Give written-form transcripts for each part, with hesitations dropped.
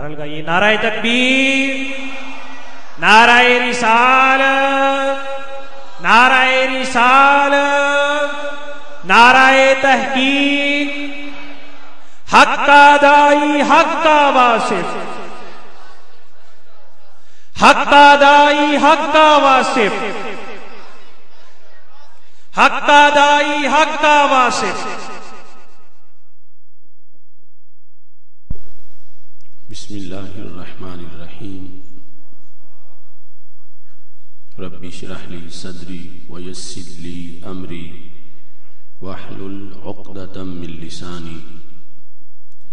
نعرہ لگائیے، نعرہ تکبیر، نعرہ رسالت، نعرہ رسالت، نعرہ تحقیق، حق کا دائی حق کا واصف، حق کا دائی حق کا واصف، حق کا دائی حق کا واصف۔ بسم اللہ الرحمن الرحیم۔ رب اشرح لی صدری ویسر لی امری واحلل عقدۃ من لسانی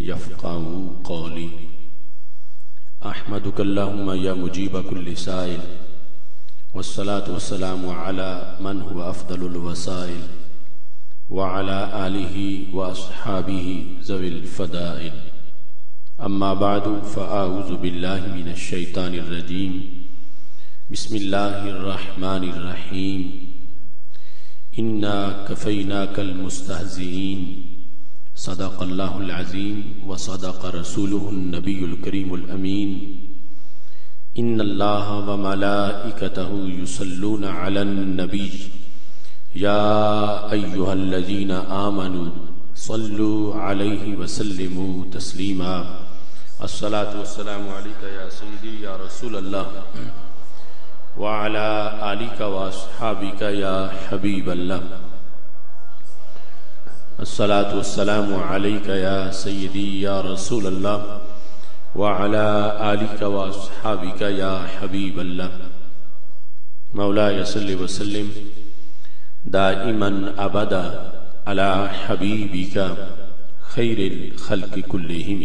یفقہوا قولی۔ احمدک اللہم یا مجیب کل سائل، والصلاة والسلام علی من هو افضل الوسائل، وعلی آلہ واصحابہ ذوی الفضائل۔ اما بعد فاعوذ باللہ من الشیطان الرجیم، بسم اللہ الرحمن الرحیم۔ انا کفیناک المستہزئین، صدق اللہ العظیم وصدق رسولہ النبی الکریم الامین۔ ان اللہ وملائکتہ یصلون علی النبی یا ایہا الذین آمنوا صلوا علیہ وسلموا تسلیما۔ الصلاة والسلام علیکہ یا سیدی یا رسول اللہ وعلی آلک واصحابک یا حبیب اللہ۔ الصلاة والسلام علیکہ یا سیدی یا رسول اللہ وعلی آلک واصحابک یا حبیب اللہ۔ مولاي صل وسلم دائما ابدا علی حبیبک خیر الخلق کلہم،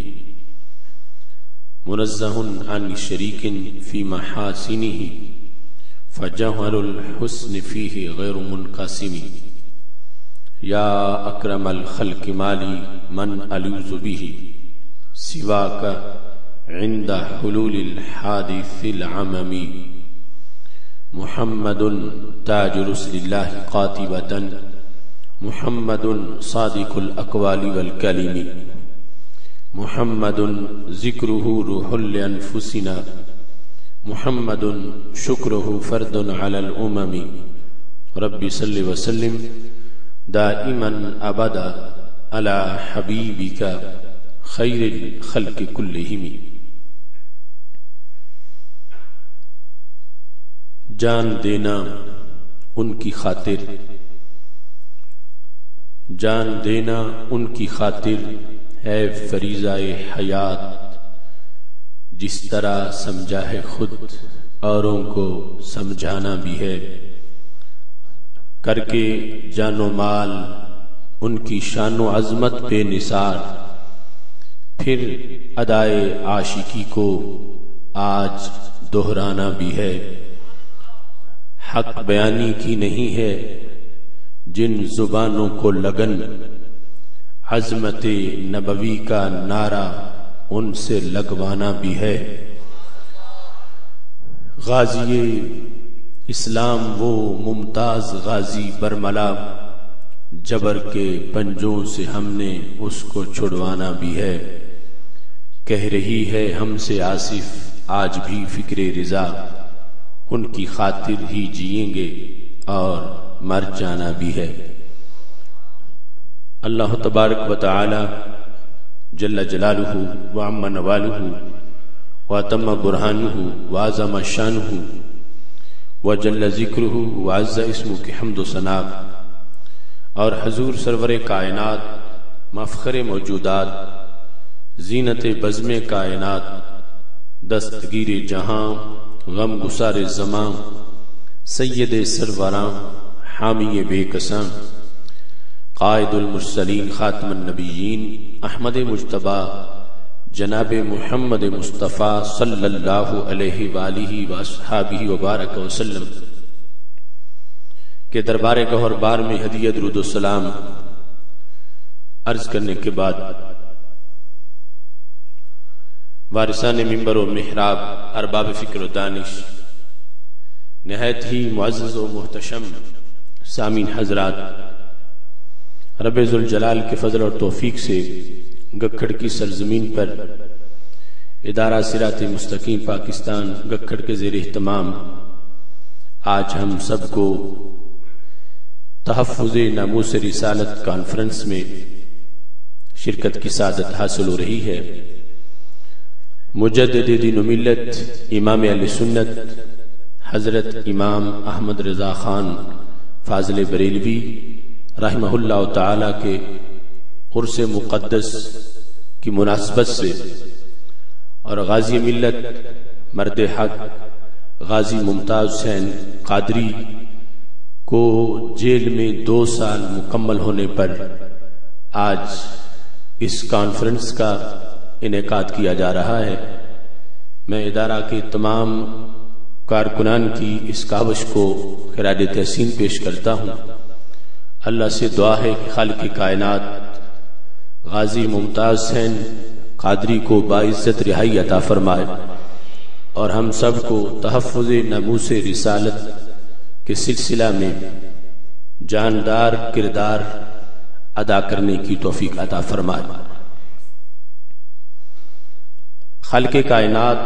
منزہ عن شریک فی محاسنہ فجوہر الحسن فیہ غیر منقسم۔ یا اکرم الخلق مالی من الوذ بہ سواک عند حلول الحادث العمم۔ محمد تاج رسل اللہ قاطبۃ، محمد صادق الاقوال والکلم، محمد ذکرہ روح لانفسنا، محمد شکرہ فرد علی الامم۔ رب صل وسلم دائما ابدا علی حبیبک خیر الخلق کلہم۔ جان دینا ان کی خاطر، جان دینا ان کی خاطر ہے فریضہ حیات، جس طرح سمجھا ہے خود اوروں کو سمجھانا بھی ہے۔ کر کے جان و مال ان کی شان و عظمت پہ نثار، پھر ادائے عاشقی کو آج دہرانا بھی ہے۔ حق بیانی کی نہیں ہے جن زبانوں کو لگن، عظمت نبوی کا نعرہ ان سے لگوانا بھی ہے۔ غازی اسلام وہ ممتاز غازی برملا، جبر کے پنجوں سے ہم نے اس کو چھڑوانا بھی ہے۔ کہہ رہی ہے ہم سے آصف آج بھی فکر رضا، ان کی خاطر ہی جئیں گے اور مر جانا بھی ہے۔ اللہ تبارک و تعالی جل جلالہ وعم نوالہ واتم برہانہ وعظم شانہ وجل ذکرہ وعز اسمہ کی حمد و ثنا، اور حضور سرور کائنات، مفخر موجودات، زینت بزم کائنات، دستگیر جہاں، غم گسار زمان، سید سروراں، حامی بے کساں، قائد المرسلین، خاتم النبیین، احمد مجتبی جناب محمد مصطفیٰ صلی اللہ علیہ وآلہ واصحابہ وبارک وسلم کے دربار گوہر بار میں ہدیہ درود و سلام عرض کرنے کے بعد، وارثان منبر و محراب، ارباب فکر و دانش، نہایت ہی معزز و محتشم سامعین حضرات، رب ذوالجلال کے فضل اور توفیق سے گکھڑ کی سرزمین پر ادارہ صراط مستقیم پاکستان گکھڑ کے زیر اہتمام آج ہم سب کو تحفظ ناموس رسالت کانفرنس میں شرکت کی سعادت حاصل ہو رہی ہے۔ مجدد دین و ملت امام اہل سنت حضرت امام احمد رضا خان فاضل بریلوی رحمہ اللہ تعالی کے عرس مقدس کی مناسبت سے اور غازی ملت مرد حق غازی ممتاز حسین قادری کو جیل میں 2 سال مکمل ہونے پر آج اس کانفرنس کا انعقاد کیا جا رہا ہے۔ میں ادارہ کے تمام کارکنان کی اس کاوش کو خراج تحسین پیش کرتا ہوں۔ اللہ سے دعا ہے کہ خالق کائنات غازی ممتاز حسین قادری کو باعزت رہائی عطا فرمائے اور ہم سب کو تحفظ ناموس رسالت کے سلسلہ میں جاندار کردار ادا کرنے کی توفیق عطا فرمائے۔ خالق کائنات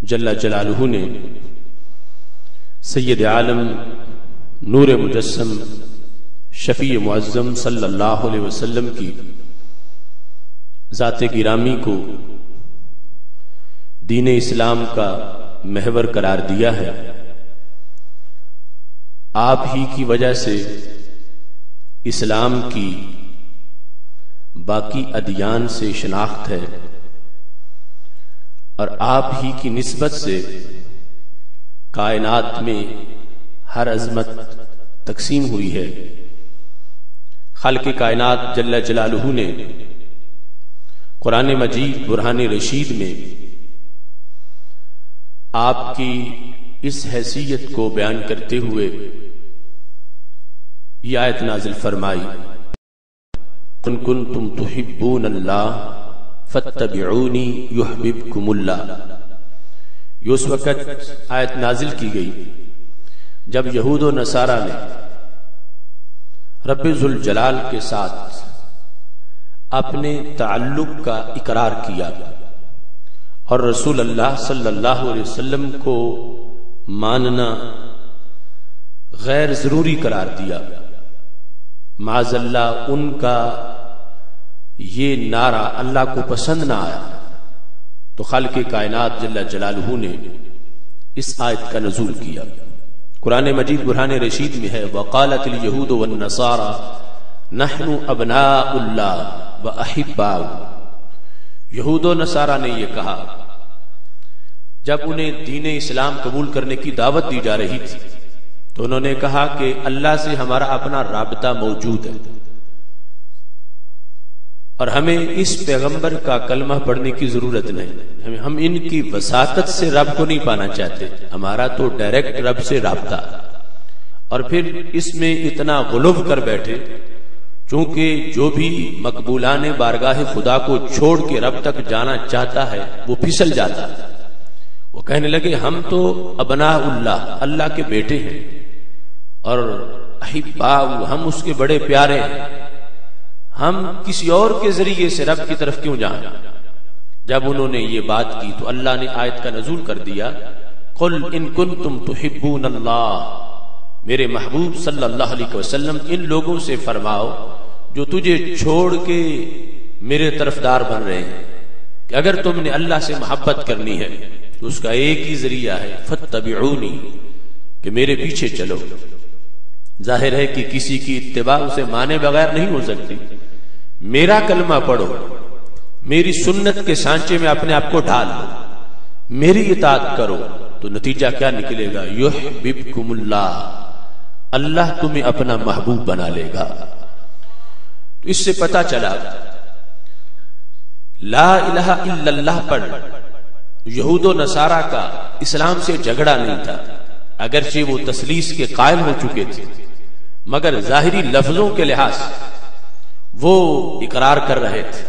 جل جلالہ نے سید عالم نور مجسم شفیع معظم صلی اللہ علیہ وسلم کی ذات گرامی کو دین اسلام کا محور قرار دیا ہے۔ آپ ہی کی وجہ سے اسلام کی باقی ادیان سے شناخت ہے اور آپ ہی کی نسبت سے کائنات میں ہر عظمت تقسیم ہوئی ہے۔ خالق کائنات جل جلالہ نے قرآن مجید برہان رشید میں آپ کی اس حیثیت کو بیان کرتے ہوئے یہ آیت نازل فرمائی، ان کنتم تحبون اللہ فاتبعونی یحببکم اللہ۔ یہ اس وقت آیت نازل کی گئی جب یہود و نصارہ نے رب ذوالجلال کے ساتھ اپنے تعلق کا اقرار کیا اور رسول اللہ صلی اللہ علیہ وسلم کو ماننا غیر ضروری قرار دیا۔ معاذ اللہ ان کا یہ نعرہ اللہ کو پسند نہ آیا تو خالق کائنات جل جلالہ نے اس آیت کا نزول کیا۔ قرآن مجید برہان رشید میں ہے، وقالت اليہود والنصارى نحن ابناء اللہ واحباؤہ۔ یہود و نصارہ نے یہ کہا جب انہیں دین اسلام قبول کرنے کی دعوت دی جا رہی تھی تو انہوں نے کہا کہ اللہ سے ہمارا اپنا رابطہ موجود ہے اور ہمیں اس پیغمبر کا کلمہ پڑھنے کی ضرورت نہیں، ہم ان کی وساطت سے رب کو نہیں پانا چاہتے، ہمارا تو ڈائریکٹ رب سے رابطہ۔ اور پھر اس میں اتنا غلو کر بیٹھے چونکہ جو بھی مقبولان بارگاہ خدا کو چھوڑ کے رب تک جانا چاہتا ہے وہ پھسل جاتا ہے۔ وہ کہنے لگے ہم تو ابناء اللہ، اللہ کے بیٹے ہیں اور احباء، ہم اس کے بڑے پیارے ہیں، ہم کسی اور کے ذریعے سے رب کی طرف کیوں جائیں؟ جب انہوں نے یہ بات کی تو اللہ نے آیت کا نزول کر دیا، قل ان کنتم تحبون اللہ، میرے محبوب صلی اللہ علیہ وسلم ان لوگوں سے فرماؤ جو تجھے چھوڑ کے میرے طرفدار بن رہے ہیں کہ اگر تم نے اللہ سے محبت کرنی ہے تو اس کا ایک ہی ذریعہ ہے، فاتبعونی، کہ میرے پیچھے چلو۔ ظاہر ہے کہ کسی کی اتباع اسے مانے بغیر نہیں ہو سکتی۔ میرا کلمہ پڑھو، میری سنت کے سانچے میں اپنے آپ کو ڈال لو، میری اطاعت کرو تو نتیجہ کیا نکلے گا؟ یحببکم اللہ، اللہ تمہیں اپنا محبوب بنا لے گا۔ تو اس سے پتہ چلا لا الہ الا اللہ پر یہود و نصارہ کا اسلام سے جھگڑا نہیں تھا، اگرچہ وہ تثلیث کے قائل ہو چکے تھے مگر ظاہری لفظوں کے لحاظ وہ اقرار کر رہے تھے۔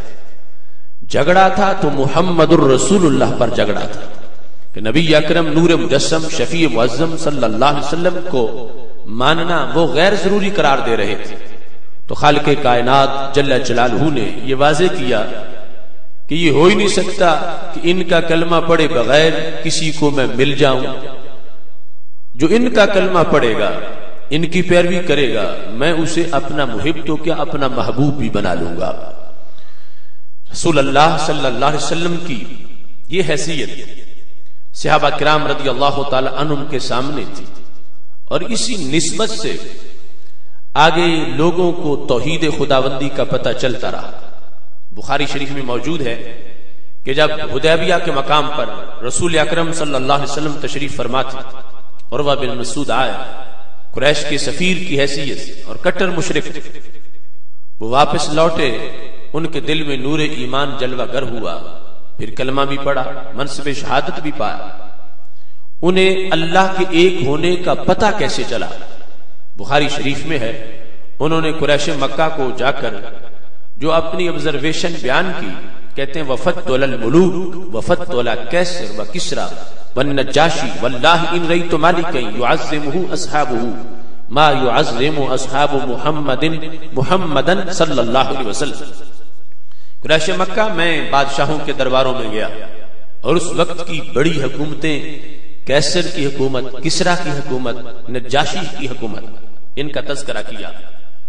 جھگڑا تھا تو محمد الرسول اللہ پر جھگڑا تھا کہ نبی اکرم نور مجسم شفیع معظم صلی اللہ علیہ وسلم کو ماننا وہ غیر ضروری قرار دے رہے تھے۔ تو خالق کائنات جل جلالہ نے یہ واضح کیا کہ یہ ہو ہی نہیں سکتا کہ ان کا کلمہ پڑھے بغیر کسی کو میں مل جاؤں. جو ان کا کلمہ پڑھے گا، ان کی پیروی کرے گا، میں اسے اپنا محب تو کیا اپنا محبوب بھی بنا لوں گا. رسول اللہ صلی اللہ علیہ وسلم کی یہ حیثیت صحابہ کرام رضی اللہ تعالی عنہم کے سامنے تھی، اور اسی نسبت سے آگے لوگوں کو توحید خداوندی کا پتہ چلتا رہا. بخاری شریف میں موجود ہے کہ جب حدیبیہ کے مقام پر رسول اکرم صلی اللہ علیہ وسلم تشریف فرما تھے، عروہ بن مسعود آئے، قریش کے سفیر کی حیثیت اور کٹر مشرک تھے. وہ واپس لوٹے، ان کے دل میں نور ایمان جلوہ گر ہوا، پھر کلمہ بھی پڑھا، منصب شہادت بھی پایا. انہیں اللہ کے ایک ہونے کا پتہ کیسے چلا؟ بخاری شریف میں ہے، انہوں نے قریش مکہ کو جا کر جو اپنی آبزرویشن بیان کی، کہتے ہیں وفدت علی الملوک وفدت علی کیسر و کسرا والنجاشی واللہ ان رأیت مالکا یعظمہ اصحابہ ما یعظم اصحاب محمدا صلی اللہ علیہ وسلم. قریش مکہ میں بادشاہوں کے درباروں میں گیا، اور اس وقت کی بڑی حکومتیں، کیسر کی حکومت، کسرا کی حکومت، نجاشی کی حکومت، ان کا تذکرہ کیا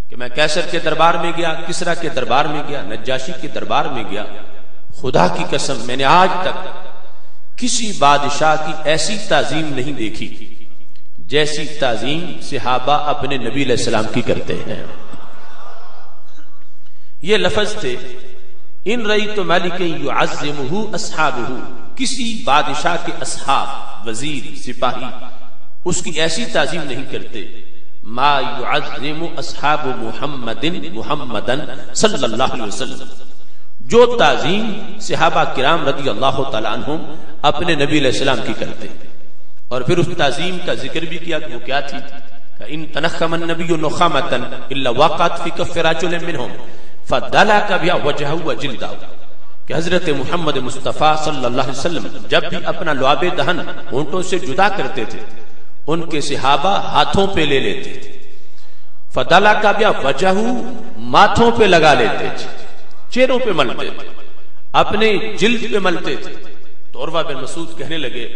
کہ میں کیسر کے دربار میں گیا، کسرا کے دربار میں گیا، نجاشی کے دربار میں گیا. خدا کی قسم میں نے آج تک کسی بادشاہ کی ایسی تعظیم نہیں دیکھی جیسی تعظیم صحابہ اپنے نبی علیہ السلام کی کرتے ہیں. یہ لفظ تھے ان رأیت مالکا یعظمہ اصحابہ، کسی بادشاہ کے اصحاب، وزیر، سپاہی اس کی ایسی تعظیم نہیں کرتے ما یعظم اصحاب محمدا صلی اللہ علیہ وسلم، جو تعظیم صحابہ کرام رضی اللہ تعالی عنہم اپنے نبی علیہ السلام کی کرتے. اور پھر اس تعظیم کا ذکر بھی کیا کہ وہ کیا تھی، کہ ان تنخم النبی نخامۃ الا وقعت فی کف رجل منهم فدلک بها وجهه وجلده، کہ حضرت محمد مصطفیٰ صلی اللہ علیہ وسلم جب بھی اپنا لعاب دہن ہونٹوں سے جدا کرتے تھے، ان کے صحابہ ہاتھوں پہ لے لیتے تھے. فدلک بها وجهه، ماتھوں پہ لگا لیتے تھے، چہروں پہ ملتے تھے، اپنے جلد پہ ملتے تھے. تو عروہ بن مسعود کہنے لگے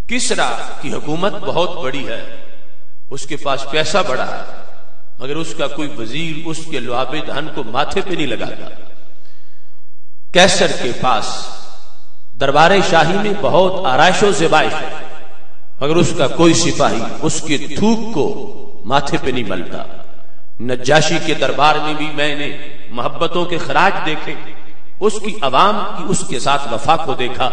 کسرا کی حکومت بہت بڑی ہے، اس کے پاس پیسہ بڑا ہے، مگر اس کا کوئی وزیر اس کے لعاب دہن کو ماتھے پہ نہیں لگاتا. کیسر کے پاس دربار شاہی میں بہت آرائش و زیبائش ہے، مگر اس کا کوئی سپاہی اس کے تھوک کو ماتھے پہ نہیں ملتا. نجاشی کے دربار میں بھی میں نے محبتوں کے خراج دیکھے، اس کی عوام کی اس کے ساتھ وفا کو دیکھا،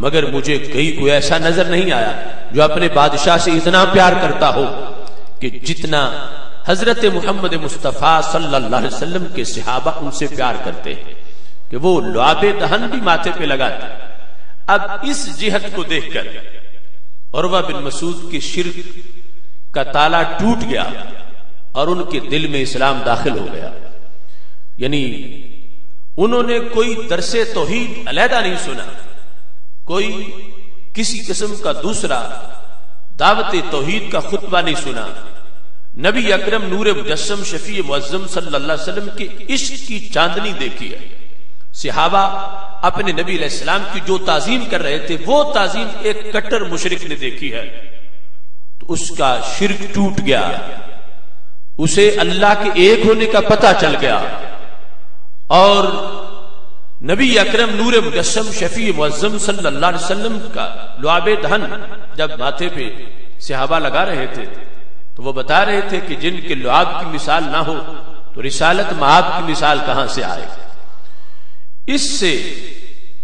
مگر مجھے کوئی ایسا نظر نہیں آیا جو اپنے بادشاہ سے اتنا پیار کرتا ہو کہ جتنا حضرت محمد مصطفیٰ صلی اللہ علیہ وسلم کے صحابہ ان سے پیار کرتے ہیں، کہ وہ لعاب دہن بھی ماتھے پہ لگاتے. اب اس جہت کو دیکھ کر عروہ بن مسعود کے شرک کا تالا ٹوٹ گیا اور ان کے دل میں اسلام داخل ہو گیا. یعنی انہوں نے کوئی درس توحید علیحدہ نہیں سنا، کوئی کسی قسم کا دوسرا دعوت توحید کا خطبہ نہیں سنا. نبی اکرم نور مجسم شفیع معظم صلی اللہ علیہ وسلم کے عشق کی چاندنی دیکھی ہے. صحابہ اپنے نبی علیہ السلام کی جو تعظیم کر رہے تھے وہ تعظیم ایک کٹر مشرک نے دیکھی ہے، تو اس کا شرک ٹوٹ گیا، اسے اللہ کے ایک ہونے کا پتہ چل گیا. اور نبی اکرم نور مجسم شفیع معظم صلی اللہ علیہ وسلم کا لعاب دہن جب ماتھے پہ صحابہ لگا رہے تھے تو وہ بتا رہے تھے کہ جن کے لعاب کی مثال نہ ہو تو رسالت مآب کی مثال کہاں سے آئے. اس سے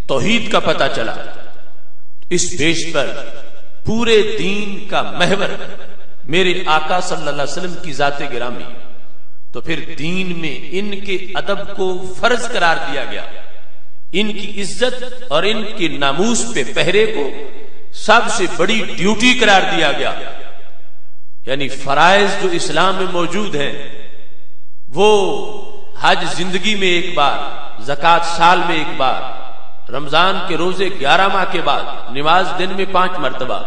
توحید کا پتہ چلا. اس بیس پر پورے دین کا محور میرے آقا صلی اللہ علیہ وسلم کی ذات گرامی، تو پھر دین میں ان کے ادب کو فرض قرار دیا گیا، ان کی عزت اور ان کے ناموس پہ پہرے کو سب سے بڑی ڈیوٹی قرار دیا گیا. یعنی فرائض جو اسلام میں موجود ہیں وہ حج زندگی میں ایک بار، زکوٰۃ سال میں ایک بار، رمضان کے روزے 11 ماہ کے بعد، نماز دن میں 5 مرتبہ،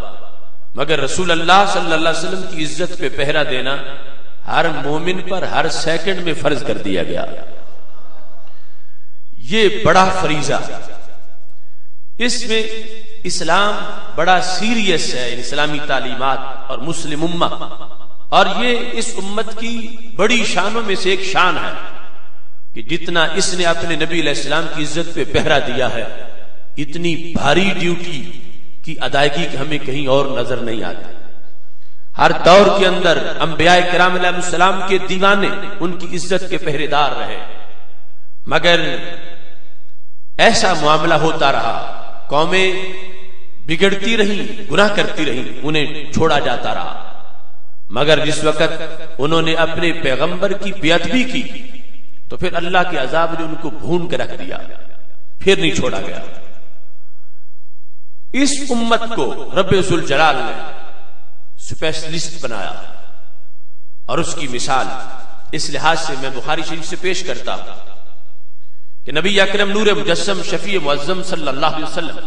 مگر رسول اللہ صلی اللہ علیہ وسلم کی عزت پہ پہرا دینا ہر مومن پر ہر سیکنڈ میں فرض کر دیا گیا. یہ بڑا فریضہ، اس میں اسلام بڑا سیریس ہے، اسلامی تعلیمات اور مسلم امہ، اور یہ اس امت کی بڑی شانوں میں سے ایک شان ہے کہ جتنا اس نے اپنے نبی علیہ السلام کی عزت پہ پہرا دیا ہے، اتنی بھاری ڈیوٹی کی ادائیگی کہ ہمیں کہیں اور نظر نہیں آتی۔ ہر دور کے اندر انبیاء کرام علیہ السلام کے دیوانے ان کی عزت کے پہرے دار رہے، مگر ایسا معاملہ ہوتا رہا، قومیں بگڑتی رہیں، گناہ کرتی رہیں، انہیں چھوڑا جاتا رہا، مگر جس وقت انہوں نے اپنے پیغمبر کی بیعت بھی کی تو پھر اللہ کے عذاب نے ان کو بھون کے رکھ دیا، پھر نہیں چھوڑا گیا۔ اس امت کو رب ذوالجلال نے اسپیشلسٹ بنایا، اور اس کی مثال اس لحاظ سے میں بخاری شریف سے پیش کرتا ہوں کہ نبی اکرم نور مجسم شفیع معظم صلی اللہ علیہ وسلم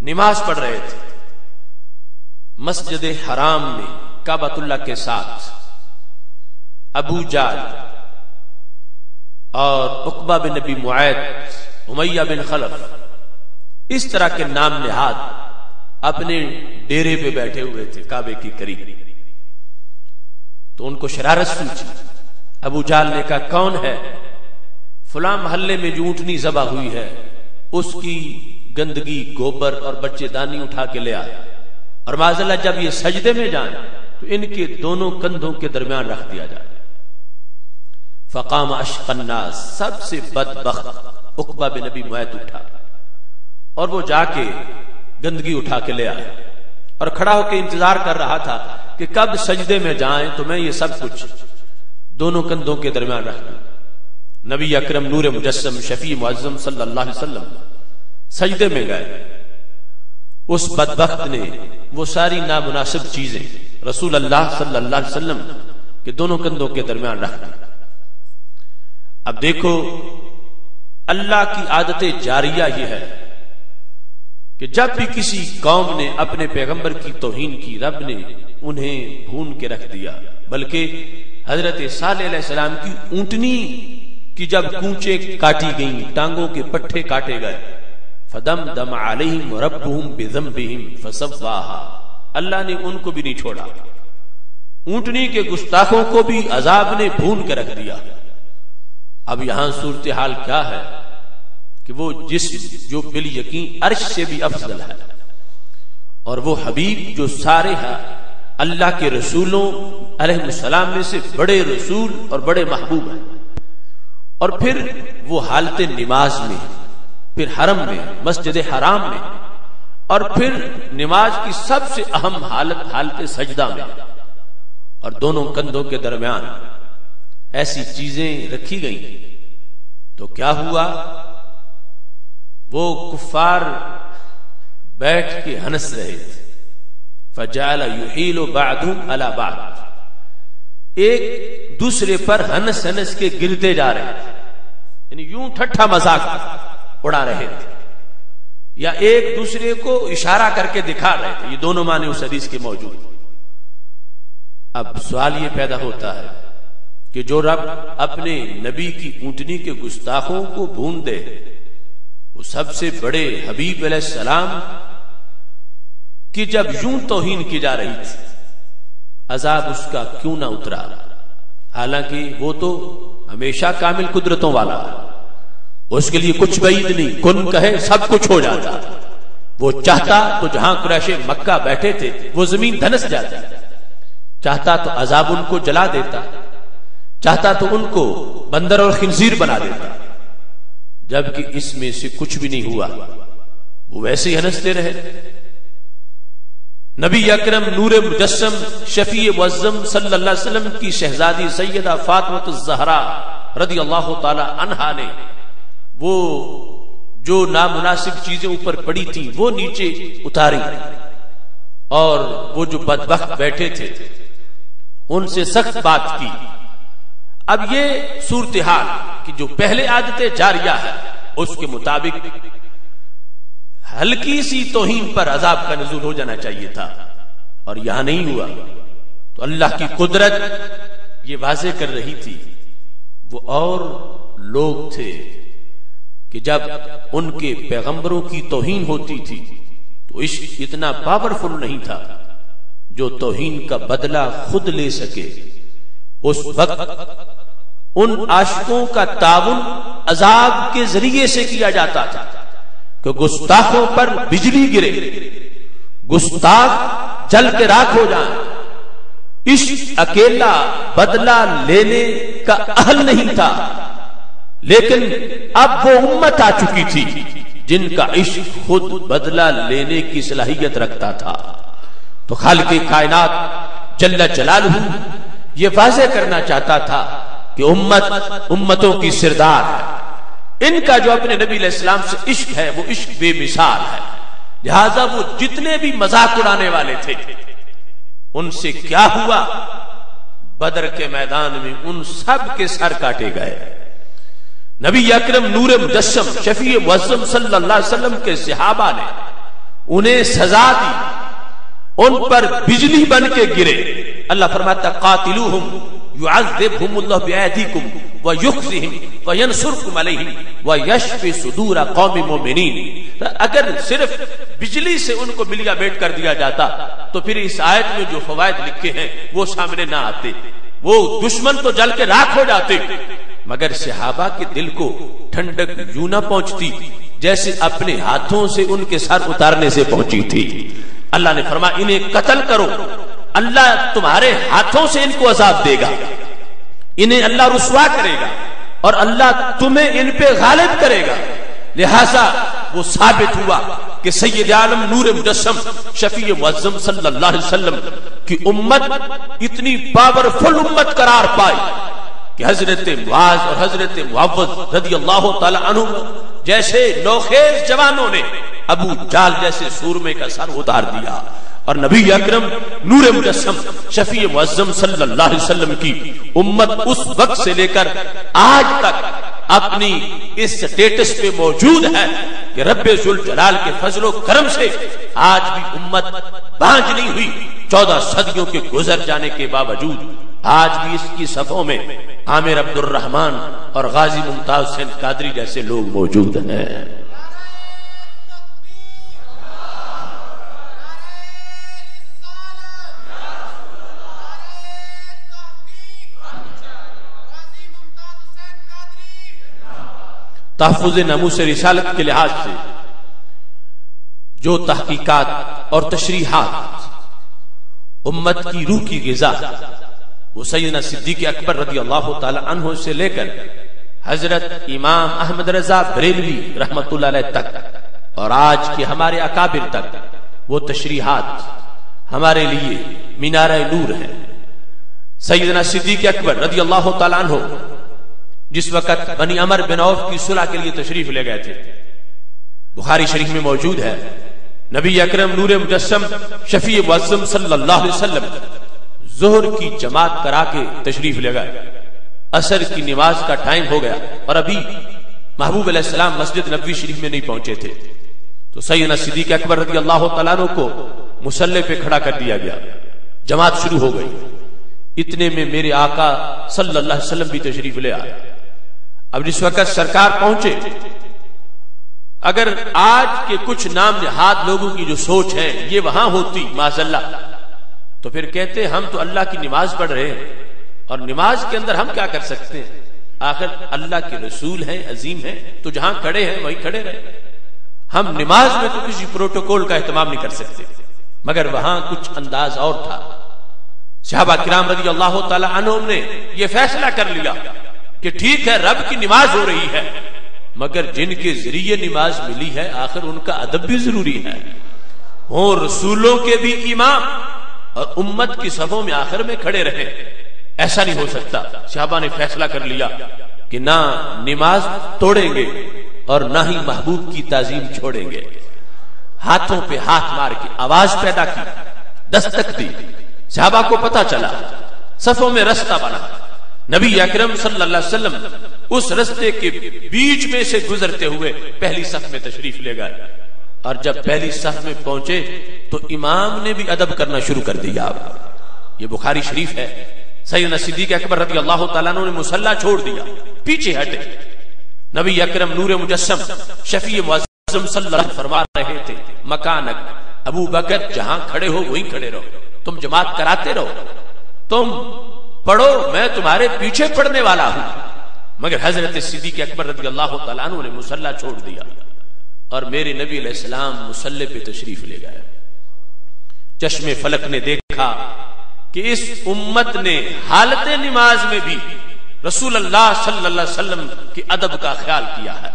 نماز پڑھ رہے تھے مسجد حرام میں کعبۃ اللہ کے ساتھ۔ ابو جہل اور عقبہ بن نبی معیط، امیہ بن خلف، اس طرح کے نام نہاد اپنے ڈیرے پہ بیٹھے ہوئے تھے کعبے کی قریب۔ تو ان کو شرارت سوچی، ابو جہل نے کہا کون ہے؟ فلاں محلے میں جو اونٹنی ذبح ہوئی ہے اس کی گندگی، گوبر اور بچے دانی اٹھا کے لے آئے، اور معاذ اللہ جب یہ سجدے میں جائیں تو ان کے دونوں کندھوں کے درمیان رکھ دیا جائے۔ فقام اشقى الناس، سب سے بدبخت عقبہ بن نبی معیط اٹھا اور وہ جا کے گندگی اٹھا کے لے آئے، اور کھڑا ہو کے انتظار کر رہا تھا کہ کب سجدے میں جائیں تو میں یہ سب کچھ دونوں کندھوں کے درمیان رکھ دوں۔ نبی اکرم نور مجسم شفیع معظم صلی اللہ علیہ وسلم سجدے میں گئے، اس بدبخت نے وہ ساری نامناسب چیزیں رسول اللہ صلی اللہ علیہ وسلم کے دونوں کندھوں کے درمیان رکھ دی۔ اب دیکھو، اللہ کی عادت جاریہ یہ ہے کہ جب بھی کسی قوم نے اپنے پیغمبر کی توہین کی، رب نے انہیں بھون کے رکھ دیا۔ بلکہ حضرت صالح علیہ السلام کی اونٹنی کی جب کونچیں کاٹی گئیں، ٹانگوں کے پٹھے کاٹے گئے، فدمدم علیہم ربہم بذنبہم فسواہا، اللہ نے ان کو بھی نہیں چھوڑا، اونٹنی کے گستاخوں کو بھی عذاب نے بھون کے رکھ دیا۔ اب یہاں صورتحال کیا ہے کہ وہ جسم جو بالیقین عرش سے بھی افضل ہے، اور وہ حبیب جو سارے ہیں اللہ کے رسولوں علیہ السلام میں سے بڑے رسول اور بڑے محبوب ہیں، اور پھر وہ حالت نماز میں، پھر حرم میں، مسجد حرام میں، اور پھر نماز کی سب سے اہم حالت سجدہ میں، اور دونوں کندھوں کے درمیان ایسی چیزیں رکھی گئیں تو کیا ہوا؟ وہ کفار بیٹھ کے ہنس رہے تھے، فجعل يحيل بعضهم على بعض، ایک دوسرے پر ہنس ہنس کے گرتے جا رہے تھے، یعنی یوں ٹھٹھا مذاق اڑا رہے تھے، یا ایک دوسرے کو اشارہ کر کے دکھا رہے تھے۔ یہ دونوں معنی اس حدیث کے موجود۔ اب سوال یہ پیدا ہوتا ہے کہ جو رب اپنے نبی کی اونٹنی کے گستاخوں کو بھون دے، وہ سب سے بڑے حبیب علیہ السلام کی جب یوں توہین کی جا رہی تھی، عذاب اس کا کیوں نہ اترا؟ حالانکہ وہ تو ہمیشہ کامل قدرتوں والا ہے، اس کے لیے کچھ بعید نہیں، کن کہے سب کچھ ہو جاتا۔ وہ چاہتا تو جہاں قریش مکہ بیٹھے تھے وہ زمین دھنس جاتی، چاہتا تو عذاب ان کو جلا دیتا، چاہتا تو ان کو بندر اور خنزیر بنا دیتا، جبکہ اس میں سے کچھ بھی نہیں ہوا، وہ ویسے ہی ہنستے رہے۔ نبی اکرم نور مجسم شفیع معظم صلی اللہ علیہ وسلم کی شہزادی سیدہ فاطمہ الزہرا رضی اللہ تعالی عنہا نے وہ جو نامناسب چیزیں اوپر پڑی تھیں وہ نیچے اتاری، اور وہ جو بدبخت بیٹھے تھے ان سے سخت بات کی۔ اب یہ صورتحال کہ جو پہلے عادت جاریہ ہے اس کے مطابق ہلکی سی توہین پر عذاب کا نزول ہو جانا چاہیے تھا، اور یہاں نہیں ہوا۔ تو اللہ کی قدرت یہ واضح کر رہی تھی وہ اور لوگ تھے کہ جب ان کے پیغمبروں کی توہین ہوتی تھی تو عشق اتنا پاورفل نہیں تھا جو توہین کا بدلہ خود لے سکے. اس وقت ان عاشقوں کا تعاون عذاب کے ذریعے سے کیا جاتا تھا کہ گستاخوں پر بجلی گرے، گستاخ جل کے راکھ ہو جائیں. عشق اکیلا بدلہ لینے کا اہل نہیں تھا، لیکن اب وہ امت آ چکی تھی جن کا عشق خود بدلہ لینے کی صلاحیت رکھتا تھا. تو خالق کائنات جل جلالہ یہ واضح کرنا چاہتا تھا کہ امتوں کی سردار ہے. ان کا جو اپنے نبی علیہ السلام سے عشق ہے وہ عشق بے مثال ہے. لہذا وہ جتنے بھی مذاق اڑانے والے تھے ان سے کیا ہوا؟ بدر کے میدان میں ان سب کے سر کاٹے گئے. نبی اکرم نور مجسم شفیع معظم صلی اللہ علیہ وسلم کے صحابہ نے انہیں سزا دی، ان پر بجلی بن کے گرے. اللہ فرماتا قاتلوہم یعذبہم اللہ بآیدیکم ویخزہم وینصرکم علیہم ویشفی صدور قوم مومنین. اگر صرف بجلی سے ان کو ملیا بیٹ کر دیا جاتا تو پھر اس آیت میں جو فوائد لکھے ہیں وہ سامنے نہ آتے، وہ دشمن تو جل کے راکھ ہو جاتے. مگر صحابہ کے دل کو ٹھنڈک یوں نہ پہنچتی جیسے اپنے ہاتھوں سے ان کے سر اتارنے سے پہنچی تھی. اللہ نے فرمایا انہیں قتل کرو، اللہ تمہارے ہاتھوں سے ان کو عذاب دے گا، انہیں اللہ رسوا کرے گا اور اللہ تمہیں ان پہ غالب کرے گا. لہذا وہ ثابت ہوا کہ سید عالم نور مجسم شفیع معظم صلی اللہ علیہ وسلم کی امت اتنی پاورفل امت قرار پائی کہ حضرت معاذ اور حضرت معوذ رضی اللہ تعالی عنہ جیسے نوخیز جوانوں نے ابو جال جیسے سورمے کا سر اتار دیا، اور نبی اکرم نور مجسم شفیع معظم صلی اللہ علیہ وسلم کی امت اس وقت سے لے کر آج تک اپنی اس سٹیٹس پہ موجود ہے کہ رب ذوالجلال کے فضل و کرم سے آج بھی امت بانج نہیں ہوئی. 14 صدیوں کے گزر جانے کے باوجود آج بھی اس کی صفوں میں عامر عبد الرحمن اور غازی ممتاز حسین قادری جیسے لوگ موجود ہیں. تحفظ ناموس رسالت کے لحاظ سے جو تحقیقات اور تشریحات امت کی روح کی غذا وہ سیدنا صدیق اکبر رضی اللہ تعالی عنہ سے لے کر حضرت امام احمد رضا بریلوی رحمت اللہ علیہ تک اور آج کے ہمارے اکابر تک وہ تشریحات ہمارے لیے مینارہ نور ہے. سیدنا صدیق اکبر رضی اللہ تعالی عنہ جس وقت بنی عمر بن عوف کی صلح کے لیے تشریف لے گئے تھے، بخاری شریف میں موجود ہے، نبی اکرم نور مجسم شفیع معظم صلی اللہ علیہ وسلم ظہر کی جماعت کرا کے تشریف لے گئے. عصر کی نماز کا ٹائم ہو گیا اور ابھی محبوب علیہ السلام مسجد نبوی شریف میں نہیں پہنچے تھے. تو سیدنا صدیق اکبر رضی اللہ تعالیٰ عنہ کو مصلی پہ کھڑا کر دیا گیا، جماعت شروع ہو گئی. اتنے میں میرے آقا صلی اللہ علیہ وسلم بھی تشریف لے آئے. اب جس وقت سرکار پہنچے، اگر آج کے کچھ نام نہاد لوگوں کی جو سوچ ہے یہ وہاں ہوتی معاذاللہ تو پھر کہتے ہم تو اللہ کی نماز پڑھ رہے ہیں اور نماز کے اندر ہم کیا کر سکتے ہیں، آخر اللہ کے رسول ہیں، عظیم ہیں، تو جہاں کھڑے ہیں وہیں کھڑے رہے. ہم نماز میں تو کسی پروٹوکول کا اہتمام نہیں کر سکتے، مگر وہاں کچھ انداز اور تھا. صحابہ کرام رضی اللہ تعالی عنہم نے یہ فیصلہ کر لیا کہ ٹھیک ہے رب کی نماز ہو رہی ہے، مگر جن کے ذریعے نماز ملی ہے آخر ان کا ادب بھی ضروری ہے. ہوں رسولوں کے بھی امام اور امت کی صفوں میں آخر میں کھڑے رہے، ایسا نہیں ہو سکتا. صحابہ نے فیصلہ کر لیا کہ نہ نماز توڑیں گے اور نہ ہی محبوب کی تعظیم چھوڑیں گے. ہاتھوں پہ ہاتھ مار کے آواز پیدا کی، دستک دی، صحابہ کو پتا چلا، صفوں میں رستہ بنا. نبی اکرم صلی اللہ علیہ وسلم اس رستے کے بیچ میں سے گزرتے ہوئے پہلی صف میں تشریف لے گئے، اور جب پہلی صف میں پہنچے تو امام نے بھی ادب کرنا شروع کر دیا. یہ بخاری شریف ہے. سیدنا صدیق اکبر رضی اللہ تعالیٰ عنہ نے مصلی چھوڑ دیا، پیچھے ہٹے. نبی اکرم نور مجسم شفیع معظم صلی اللہ علیہ وسلم فرما رہے تھے مکانک ابو بکر جہاں کھڑے ہو وہیں کھڑے رہو، تم جماعت کراتے رہو، تم پڑھو، میں تمہارے پیچھے پڑھنے والا ہوں۔ مگر حضرت صدیق اکبر رضی اللہ تعالیٰ عنہ نے مصلی چھوڑ دیا اور میرے نبی علیہ السلام مصلی پہ تشریف لے گئے۔ چشم فلک نے دیکھا کہ اس امت نے حالت نماز میں بھی رسول اللہ صلی اللہ علیہ وسلم کی ادب کا خیال کیا ہے،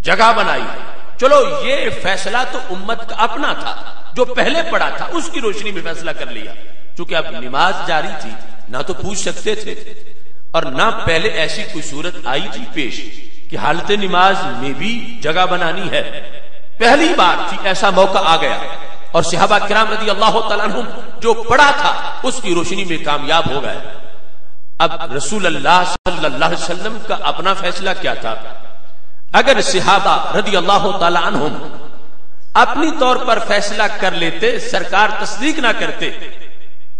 جگہ بنائی ہے۔ چلو یہ فیصلہ تو امت کا اپنا تھا، جو پہلے پڑھا تھا اس کی روشنی میں فیصلہ کر لیا، چونکہ اب نماز جاری تھی، نہ تو پوچھ سکتے تھے اور نہ پہلے ایسی کوئی صورت آئی تھی پیش کہ حالت نماز میں بھی جگہ بنانی ہے۔ پہلی بار تھی ایسا موقع آ گیا اور صحابہ کرام رضی اللہ تعالیٰ عنہم جو پڑھا تھا اس کی روشنی میں کامیاب ہو گئے۔ اب رسول اللہ صلی اللہ علیہ وسلم کا اپنا فیصلہ کیا تھا؟ اگر صحابہ رضی اللہ تعالیٰ عنہم اپنی طور پر فیصلہ کر لیتے، سرکار تصدیق نہ کرتے،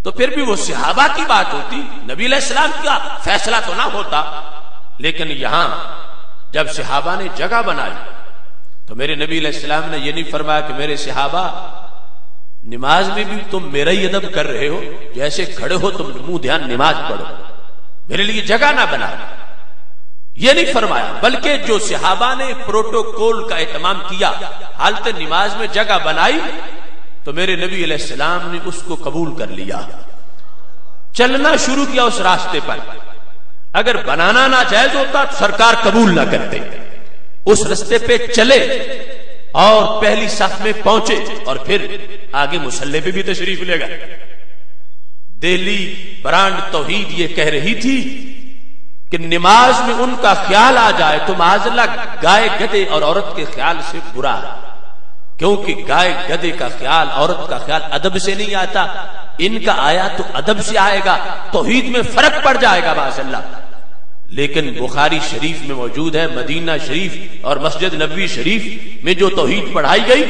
تو پھر بھی وہ صحابہ کی بات ہوتی، نبی علیہ السلام کا فیصلہ تو نہ ہوتا۔ لیکن یہاں جب صحابہ نے جگہ بنائی تو میرے نبی علیہ السلام نے یہ نہیں فرمایا کہ میرے صحابہ نماز میں بھی تم میرا ہی ادب کر رہے ہو، جیسے کھڑے ہو تم منہ دھیان نماز پڑھو، میرے لیے جگہ نہ بنا، یہ نہیں فرمایا۔ بلکہ جو صحابہ نے پروٹوکول کا اہتمام کیا، حالت نماز میں جگہ بنائی، تو میرے نبی علیہ السلام نے اس کو قبول کر لیا، چلنا شروع کیا اس راستے پر۔ اگر بنانا ناجائز ہوتا تو سرکار قبول نہ کرتے، اس راستے پہ چلے اور پہلی صف میں پہنچے اور پھر آگے مصلی پہ بھی تشریف لے گئے۔ دہلی برانڈ توحید یہ کہہ رہی تھی کہ نماز میں ان کا خیال آ جائے تو معاذاللہ گائے گدھے اور عورت کے خیال سے برا ہے، کیونکہ گائے گدھے کا خیال، عورت کا خیال ادب سے نہیں آتا، ان کا آیا تو ادب سے آئے گا، توحید میں فرق پڑ جائے گا معاذاللہ۔ لیکن بخاری شریف میں موجود ہے، مدینہ شریف اور مسجد نبوی شریف میں جو توحید پڑھائی گئی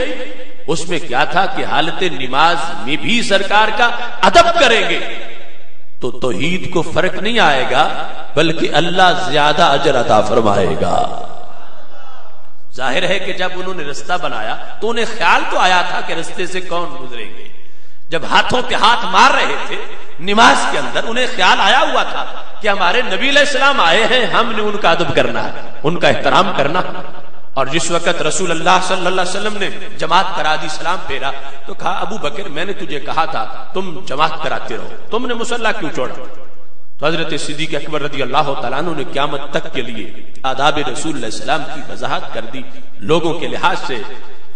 اس میں کیا تھا کہ حالت نماز میں بھی سرکار کا ادب کریں گے تو توحید کو فرق نہیں آئے گا، بلکہ اللہ زیادہ اجر عطا فرمائے گا۔ ظاہر ہے کہ جب انہوں نے رستہ بنایا تو انہیں خیال تو آیا تھا کہ رستے سے کون گزریں گے۔ جب ہاتھوں پہ ہاتھ مار رہے تھے نماز کے اندر، انہیں خیال آیا ہوا تھا کہ ہمارے نبی علیہ السلام آئے ہیں، ہم نے ان کا ادب کرنا ہے، ان کا احترام کرنا۔ اور جس وقت رسول اللہ صلی اللہ علیہ وسلم نے جماعت کرا دی، سلام پھیرا، تو کہا ابو بکر میں نے تجھے کہا تھا تم جماعت کراتے رہو، تم نے مصلی کیوں چھوڑا؟ تو حضرت صدیق اکبر رضی اللہ تعالیٰ عنہ نے قیامت تک کے لیے آداب رسول اللہ علیہ السلام کی وضاحت کر دی لوگوں کے لحاظ سے۔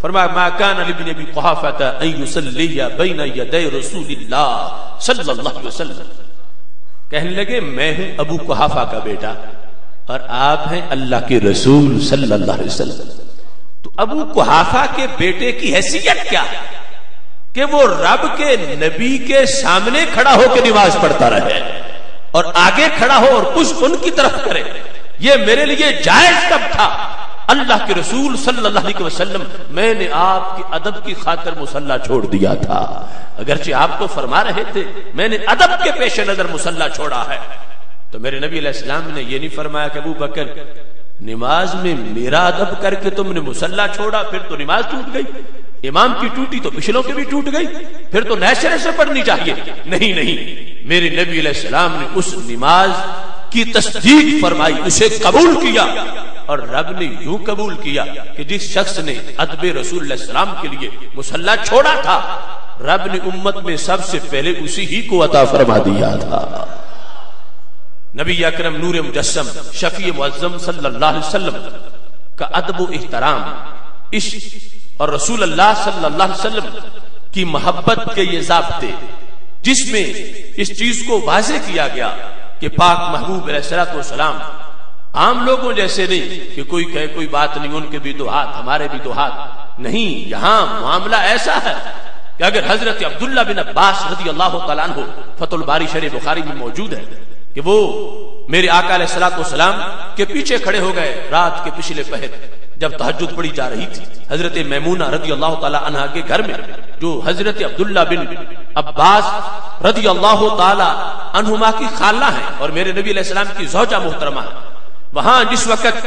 فرمایا ما کان لابن ابی قحافہ ان یصلی بین یدی رسول اللہ صلی اللہ علیہ وسلم، کہنے لگے میں ہوں ابو قحافہ کا بیٹا اور آپ ہیں اللہ کے رسول صلی اللہ علیہ وسلم۔ تو ابو قحافہ کے بیٹے کی حیثیت کیا ہے کہ وہ رب کے نبی کے سامنے کھڑا ہو کے نماز پڑھتا رہے اور آگے کھڑا ہو اور پشت ان کی طرف کرے۔ یہ میرے لیے جائز کب تھا؟ اللہ کے رسول صلی اللہ علیہ وسلم میں نے آپ کی ادب کی خاطر مصلی چھوڑ دیا تھا، اگرچہ آپ تو فرما رہے تھے میں نے ادب کے پیش نظر مصلی چھوڑا ہے۔ تو میرے نبی علیہ السلام نے یہ نہیں فرمایا کہ ابو بکر نماز میں میرا ادب کر کے تم نے مصلی چھوڑا، پھر تو نماز ٹوٹ گئی، امام کی ٹوٹی تو پچھلوں کی بھی ٹوٹ گئی، پھر تو نئے سرے سے پڑھنی چاہیے۔ نہیں، میرے نبی علیہ السلام نے اس نماز کی تصدیق فرمائی، اسے قبول کیا، اور رب نے یوں قبول کیا کہ جس شخص نے ادب رسول اللہ علیہ السلام کے لیے مصلی چھوڑا تھا، رب نے امت میں سب سے پہلے اسی ہی کو عطا فرما دیا تھا۔ نبی اکرم نور مجسم شفیع معظم صلی اللہ علیہ وسلم کا ادب و احترام، عشق اور رسول اللہ صلی اللہ علیہ وسلم کی محبت کے یہ ضابطے، جس میں اس چیز کو واضح کیا گیا کہ پاک محبوب علیہ السلام عام لوگوں جیسے نہیں کہ کوئی کہے کوئی بات نہیں، ان کے بھی دو ہاتھ ہمارے بھی دو ہاتھ نہیں۔ یہاں معاملہ ایسا ہے کہ اگر حضرت عبداللہ بن عباس رضی اللہ تعالیٰ عنہ فتح الباری شرح بخاری میں موجود ہے کہ وہ میرے آقا علیہ السلام کے پیچھے کھڑے ہو گئے رات کے پچھلے پہر جب تہجد پڑھی جا رہی تھی، حضرت میمونہ رضی اللہ تعالیٰ عنہ کے گھر میں، جو حضرت عبداللہ بن عباس رضی اللہ تعالیٰ عنہما کی خالہ ہیں اور میرے نبی علیہ السلام کی زوجہ محترمہ ہے۔ وہاں جس وقت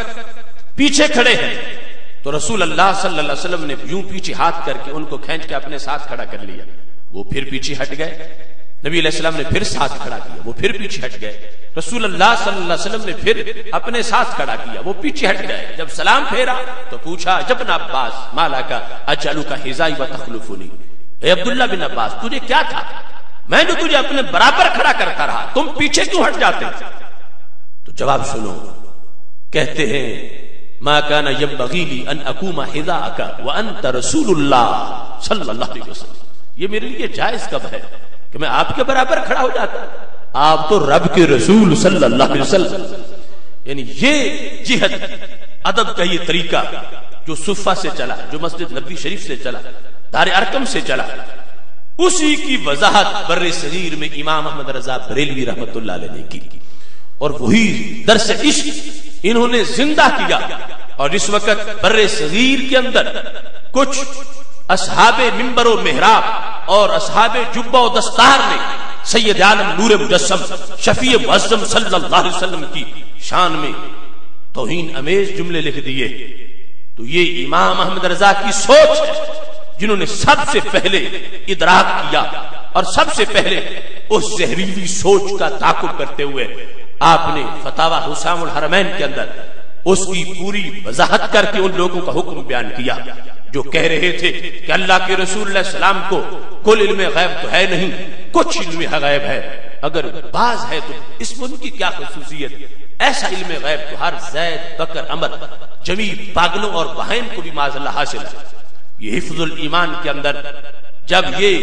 پیچھے کھڑے ہیں، تو رسول اللہ صلی اللہ علیہ وسلم نے یوں پیچھے ہاتھ کر کے ان کو کھینچ کے اپنے ساتھ کھڑا کر لیا، وہ پھر پیچھے ہٹ گئے، نبی علیہ السلام نے پھر ساتھ کھڑا کیا، وہ پھر پیچھے ہٹ گئے، رسول اللہ صلی اللہ علیہ وسلم نے پھر اپنے ساتھ کھڑا کیا، وہ پیچھے ہٹ گئے، جب سلام پھیرا تو پوچھا ابن عباس مالا کا اجلو کا حذائی و تخلفنی، اے عبداللہ بن عباس تجھے کیا تھا، میں نے تجھے اپنے برابر کھڑا کرتا رہا، تم پیچھے کیوں ہٹ جاتے؟ تو جواب سنو، کہتے ہیں ما کان ينبغي لي ان اقوم حذاءك وانت رسول اللہ صلی اللہ علیہ وسلم، یہ میرے لیے جائز کب ہے کہ میں آپ کے برابر کھڑا ہو جاتا، آپ تو رب کے رسول صلی اللہ علیہ وسلم۔ یعنی یہ جہت ادب کا یہ طریقہ جو صفہ سے چلا، جو مسجد نبوی شریف سے چلا، دار ارقم سے چلا، اسی کی وضاحت بر صغیر میں امام احمد رضا بریلوی رحمت اللہ علیہ نے کی، اور وہی درس عشق انہوں نے زندہ کیا۔ اور اس وقت بر صغیر کے اندر کچھ اصحاب منبر و محراب اور اصحاب جبہ و دستار نے سید عالم نور مجسم شفیع معظم صلی اللہ علیہ وسلم کی شان میں توہین امیز جملے لکھ دیے، تو یہ امام احمد رضا کی سوچ ہے جنہوں نے سب سے پہلے ادراک کیا، اور سب سے پہلے اس زہریلی سوچ کا تعاقب کرتے ہوئے آپ نے فتاوی حسام الحرمین کے اندر اس کی پوری وضاحت کر کے ان لوگوں کا حکم بیان کیا جو کہہ رہے تھے کہ اللہ کے رسول علیہ السلام کو کل علم غیب تو ہے نہیں، کچھ علم غیب ہے، اگر بعض ہے تو اس میں ان کی کیا خصوصیت، ایسا علم غیب تو ہر زید بکر عمر جمیع پاگلوں اور بہائم کو بھی معاذ اللہ حاصل ہے۔ یہ حفظ الایمان کے اندر جب یہ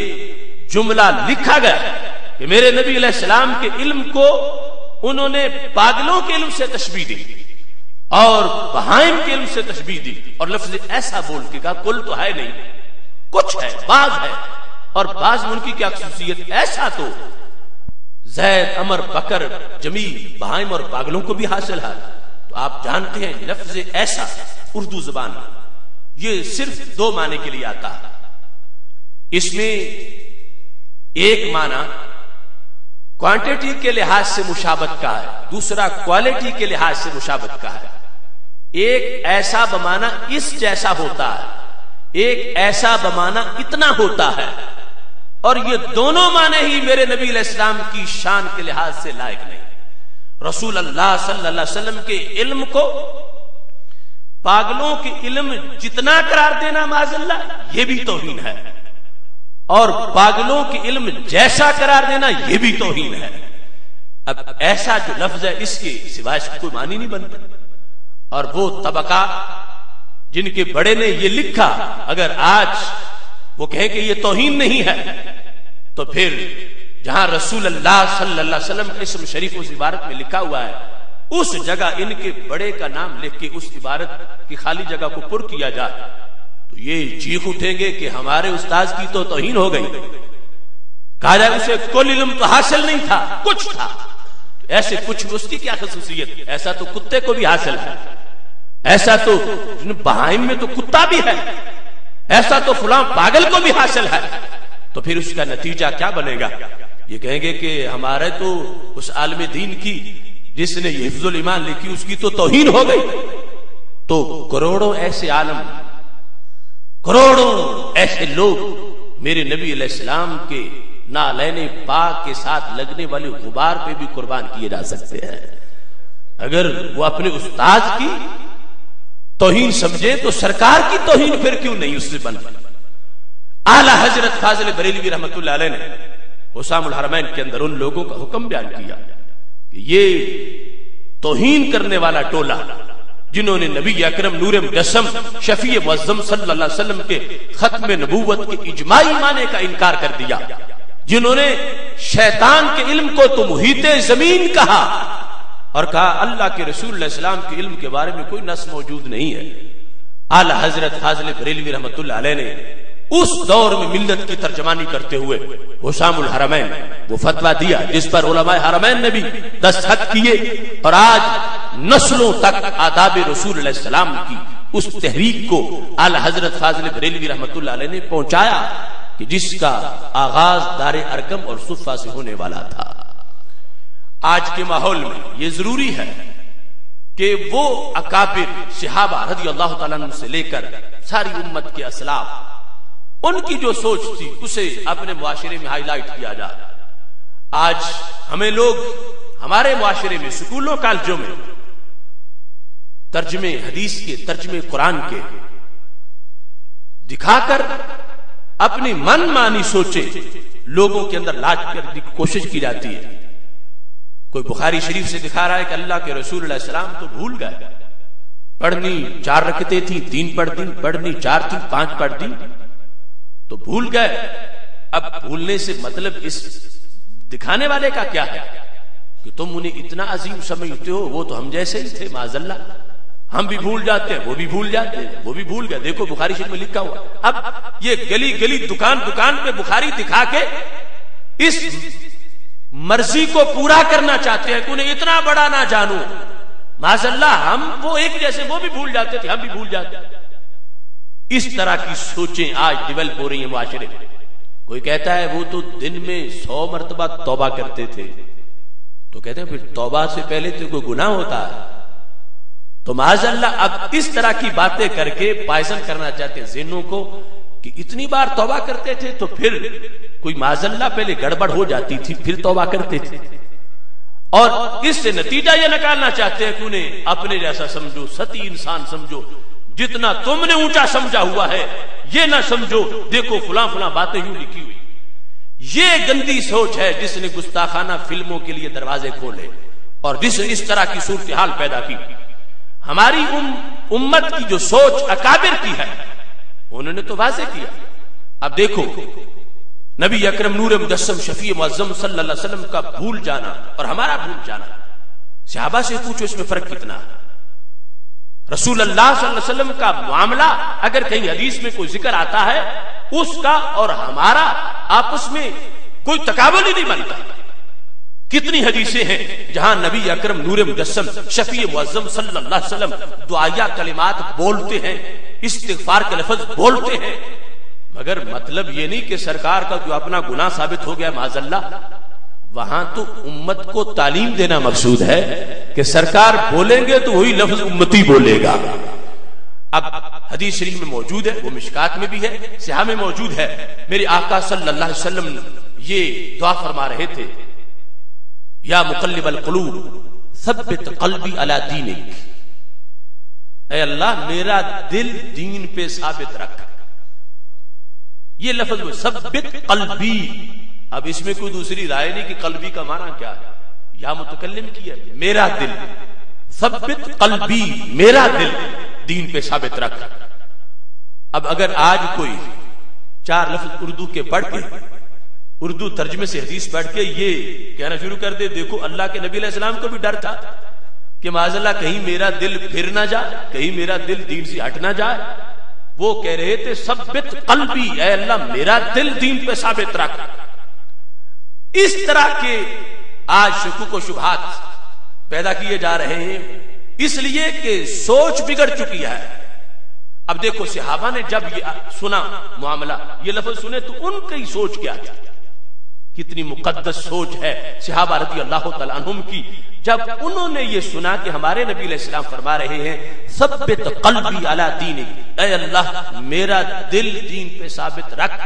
جملہ لکھا گیا کہ میرے نبی علیہ السلام کے علم کو انہوں نے پاگلوں کے علم سے تشبیہ دی اور بہائم کے علم سے تشبیہ دی، اور لفظ ایسا بول کے کہا کل تو ہے نہیں، کچھ ہے، بعض ہے، اور بعض میں ان کی کیا خصوصیت، ایسا تو زید عمر بکر جمیع بہائم اور پاگلوں کو بھی حاصل ہے۔ تو آپ جانتے ہیں لفظ ایسا اردو زبان میں یہ صرف دو معنی کے لیے آتا ہے، اس میں ایک معنی کوانٹیٹی کے لحاظ سے مشابہت کا ہے، دوسرا کوالٹی کے لحاظ سے مشابہت کا ہے۔ ایک ایسا بمانا اس جیسا ہوتا ہے، ایک ایسا بمانا اتنا ہوتا ہے، اور یہ دونوں معنی ہی میرے نبی علیہ السلام کی شان کے لحاظ سے لائق نہیں۔ رسول اللہ صلی اللہ علیہ وسلم کے علم کو پاگلوں کے علم جتنا قرار دینا معاذ اللہ یہ بھی توہین ہے، اور پاگلوں کے علم جیسا قرار دینا یہ بھی توہین ہے۔ اب ایسا جو لفظ ہے اس کے سوائے اس کوئی معنی نہیں بنتا، اور وہ طبقہ جن کے بڑے نے یہ لکھا اگر آج وہ کہیں کہ یہ توہین نہیں ہے، تو پھر جہاں رسول اللہ صلی اللہ علیہ وسلم اسم شریف اس عبارت میں لکھا ہوا ہے اس جگہ ان کے بڑے کا نام لکھ کے اس عبارت کی خالی جگہ کو پر کیا جائے تو یہ چیخ اٹھیں گے کہ ہمارے استاذ کی تو توہین ہو گئی، کہا جائے اسے کل علم تو حاصل نہیں تھا، کچھ تھا۔ ایسے کچھ اس کی کیا خصوصیت، ایسا تو کتے کو بھی حاصل ہے، ایسا تو بہائم میں تو کتا بھی ہے، ایسا تو فلاں پاگل کو بھی حاصل ہے، تو پھر اس کا نتیجہ کیا بنے گا؟ یہ کہیں گے کہ ہمارے تو اس عالم دین کی جس نے یہ حفظ الایمان لکھی اس کی تو توہین ہو گئی۔ تو کروڑوں ایسے عالم، کروڑوں ایسے لوگ میرے نبی علیہ السلام کے نالین پاک کے ساتھ لگنے والے غبار پہ بھی قربان کیے جا سکتے ہیں۔ اگر وہ اپنے استاد کی توہین سمجھے تو سرکار کی توہین پھر کیوں نہیں اس سے بن؟ اعلی حضرت فاضل بریلوی رحمت اللہ علیہ نے حسام الحرمین کے اندر ان لوگوں کا حکم بیان کیا کہ یہ توہین کرنے والا ٹولہ جنہوں نے نبی اکرم نور مجسم شفیع معظم صلی اللہ علیہ وسلم کے ختم نبوت کے اجماعی معنی کا انکار کر دیا، جنہوں نے شیطان کے علم کو تو محیط زمین کہا اور کہا اللہ کے رسول علیہ السلام کے علم کے بارے میں کوئی نص موجود نہیں ہے، اعلی حضرت فاضل بریلوی رحمت اللہ علیہ نے اس دور میں ملت کی ترجمانی کرتے ہوئے حسام الحرمین وہ فتویٰ دیا جس پر علماء حرمین نے بھی دستخط کیے، اور آج نسلوں تک آداب رسول علیہ السلام کی اس تحریک کو اعلی حضرت فاضل بریلوی رحمت اللہ علیہ نے پہنچایا کہ جس کا آغاز دار ارقم اور صفہ سے ہونے والا تھا۔ آج کے ماحول میں یہ ضروری ہے کہ وہ اکابر صحابہ رضی اللہ تعالیٰ عنہ سے لے کر ساری امت کے اسلاف، ان کی جو سوچ تھی اسے اپنے معاشرے میں ہائی لائٹ کیا جائے۔ آج ہمیں لوگ ہمارے معاشرے میں سکولوں کالجوں میں ترجمے حدیث کے، ترجمے قرآن کے دکھا کر اپنی من مانی سوچے لوگوں کے اندر لاج کرنے کی کوشش کی جاتی ہے۔ کوئی بخاری شریف سے دکھا رہا ہے کہ اللہ کے رسول علیہ السلام تو بھول گئے، پڑھنی 4 رکعتیں تھیں 3 پڑھ دی، پڑھنی 4 تھی 5 پڑھ دی، تو بھول گئے۔ اب بھولنے سے مطلب اس دکھانے والے کا کیا ہے کہ تم انہیں اتنا عظیم سمجھتے ہو، وہ تو ہم جیسے ہی تھے معاذ اللہ، ہم بھی بھول جاتے ہیں، وہ بھی بھول جاتے ہیں، وہ بھی بھول گئے۔ دیکھو بخاری شریف میں لکھا ہوا۔ اب یہ گلی گلی دکان دکان پہ بخاری دکھا کے اس مرضی کو پورا کرنا چاہتے ہیں کہ انہیں اتنا بڑا نہ جانو، معاذ اللہ ہم وہ ایک جیسے، وہ بھی بھول جاتے تھے، ہم بھی بھول جاتے ہیں۔ اس طرح کی سوچیں آج ڈیولپ ہو رہی ہیں معاشرے میں۔ کوئی کہتا ہے وہ تو دن میں 100 مرتبہ توبہ کرتے تھے، تو کہتے ہیں پھر توبہ سے پہلے تو کوئی گناہ ہوتا ہے؟ تو معاذ اللہ اب اس طرح کی باتیں کر کے پائزن کرنا چاہتے ہیں ذہنوں کو کہ اتنی بار توبہ کرتے تھے تو پھر کوئی معاذ اللہ پہلے گڑبڑ ہو جاتی تھی پھر توبہ کرتے تھے، اور اس سے نتیجہ یہ نکالنا چاہتے ہیں کہ انہیں اپنے جیسا سمجھو، ستی انسان سمجھو، جتنا تم نے اونچا سمجھا ہوا ہے یہ نہ سمجھو، دیکھو فلاں فلاں باتیں یوں لکھی ہوئی۔ یہ گندی سوچ ہے جس نے گستاخانہ فلموں کے لیے دروازے کھولے اور جس نے اس طرح کی صورتحال پیدا کی۔ ہماری امت کی جو سوچ اکابر کی ہے انہوں نے تو واضح کیا۔ اب دیکھو نبی اکرم نور مجسم شفیع معظم صلی اللہ علیہ وسلم کا بھول جانا اور ہمارا بھول جانا، صحابہ سے پوچھو اس میں فرق کتنا ہے؟ رسول اللہ صلی اللہ علیہ وسلم کا معاملہ اگر کہیں حدیث میں کوئی ذکر آتا ہے اس کا اور ہمارا آپس میں کوئی تقابل ہی نہیں بنتا۔ کتنی حدیثیں ہیں جہاں نبی اکرم نور مجسم شفیع معظم صلی اللہ علیہ وسلم دعائیہ کلمات بولتے ہیں، استغفار کے لفظ بولتے ہیں، مگر مطلب یہ نہیں کہ سرکار کا جو اپنا گناہ ثابت ہو گیا معاذ اللہ۔ وہاں تو امت کو تعلیم دینا مقصود ہے کہ سرکار بولیں گے تو وہی لفظ امتی بولے گا۔ اب حدیث شریف میں موجود ہے، وہ مشکات میں بھی ہے، صحیح میں موجود ہے، میرے آقا صلی اللہ علیہ وسلم یہ دعا فرما رہے تھے، یا مقلب القلوب ثبت قلبی علی دینک، اے اللہ میرا دل دین پہ ثابت رکھ۔ یہ لفظ ثبت قلبی، اب اس میں کوئی دوسری رائے نہیں کہ قلبی کا معنی کیا ہے، یا متکلم کی ہے، میرا دل، ثبت قلبی میرا دل دین پہ ثابت رکھ۔ اب اگر آج کوئی 4 لفظ اردو کے پڑھ کے، اردو ترجمے سے حدیث پڑھ کے یہ کہنا شروع کر دے دیکھو اللہ کے نبی علیہ السلام کو بھی ڈر تھا کہ معاذ اللہ کہیں میرا دل پھر نہ جائے، کہیں میرا دل دین سے ہٹ نہ جائے، وہ کہہ رہے تھے ثبت قلبی، اے اللہ میرا دل دین پہ ثابت رکھ۔ اس طرح کے آج شکوک و شبہات پیدا کیے جا رہے ہیں اس لیے کہ سوچ بگڑ چکی ہے۔ اب دیکھو صحابہ نے جب یہ سنا معاملہ، یہ لفظ سنے تو ان کی سوچ کیا تھی، کتنی مقدس سوچ ہے صحابہ رضی اللہ تعالیٰ عنہم کی۔ جب انہوں نے یہ سنا کہ ہمارے نبی علیہ السلام فرما رہے ہیں ثبت قلبی علی دینک، اے اللہ میرا دل دین پہ ثابت رکھ،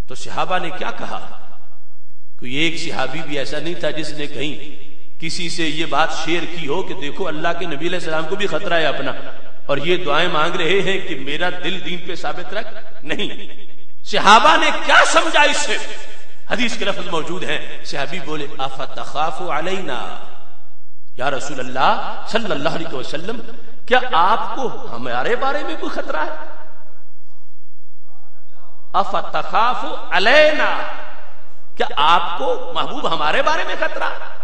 تو صحابہ نے کیا کہا؟ کوئی ایک صحابی بھی ایسا نہیں تھا جس نے کہیں کسی سے یہ بات شیئر کی ہو کہ دیکھو اللہ کے نبی علیہ السلام کو بھی خطرہ ہے اپنا اور یہ دعائیں مانگ رہے ہیں کہ میرا دل دین پہ ثابت رکھ۔ نہیں، صحابہ نے کیا سمجھا اس سے؟ حدیث کے لفظ موجود ہیں، صحابی بولے افتخاف علینا، یا رسول اللہ صلی اللہ علیہ وسلم کیا آپ کو ہمارے بارے میں کوئی خطرہ ہے؟ افتخاف علینا، کیا آپ کو محبوب ہمارے بارے میں خطرہ ہے؟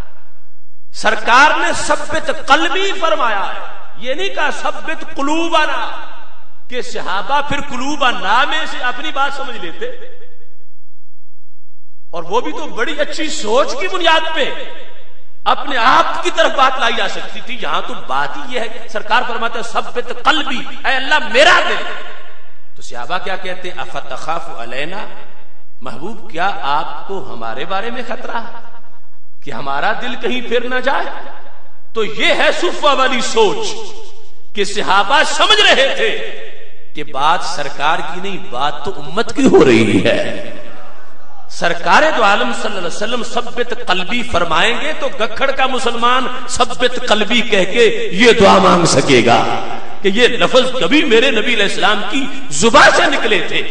سرکار نے ثبت قلبی فرمایا ہے، یہ نہیں کہا ثبت قلوبنا کہ صحابہ پھر قلوبنا میں سے اپنی بات سمجھ لیتے، اور وہ بھی تو بڑی اچھی سوچ کی بنیاد پہ اپنے آپ کی طرف بات لائی جا سکتی تھی۔ یہاں تو بات ہی یہ ہے، سرکار فرماتے ہیں ثبت قلبی، اے اللہ میرا دل۔ تو صحابہ کیا کہتے ہیں؟ افتخاف علینا، محبوب کیا آپ کو ہمارے بارے میں خطرہ ہے کہ ہمارا دل کہیں پھر نہ جائے؟ تو یہ ہے صفوہ والی سوچ کہ صحابہ سمجھ رہے تھے کہ بات سرکار کی نہیں، بات تو امت کی ہو رہی ہے. سرکار دو عالم صلی اللہ علیہ وسلم ثبت قلبی فرمائیں گے تو گکھڑ کا مسلمان ثبت قلبی کہہ کے یہ دعا مانگ سکے گا کہ یہ لفظ کبھی میرے نبی علیہ السلام کی زبان سے نکلے تھے.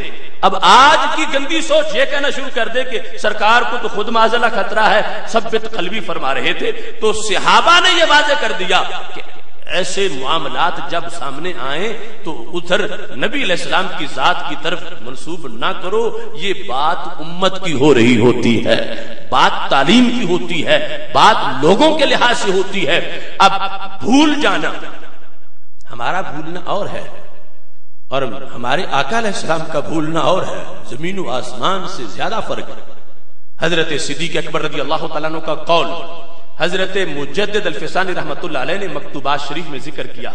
اب آج کی گندی سوچ یہ کہنا شروع کر دے کہ سرکار کو تو خود معاذ خطرہ ہے، ثبت قلبی فرما رہے تھے. تو صحابہ نے یہ واضح کر دیا کہ ایسے معاملات جب سامنے آئیں تو ادھر نبی علیہ السلام کی ذات کی طرف منسوب نہ کرو. یہ بات امت کی ہو رہی ہوتی ہے، بات تعلیم کی ہوتی ہے، بات لوگوں کے لحاظ سے ہوتی ہے. اب بھول جانا، ہمارا بھولنا اور ہے اور ہمارے آقا علیہ السلام کا بھولنا اور ہے. زمین و آسمان سے زیادہ فرق ہے. حضرت صدیق اکبر رضی اللہ تعالیٰ عنہ کا قول حضرت مجدد الفسانی رحمت اللہ علیہ نے مکتوبات شریف میں ذکر کیا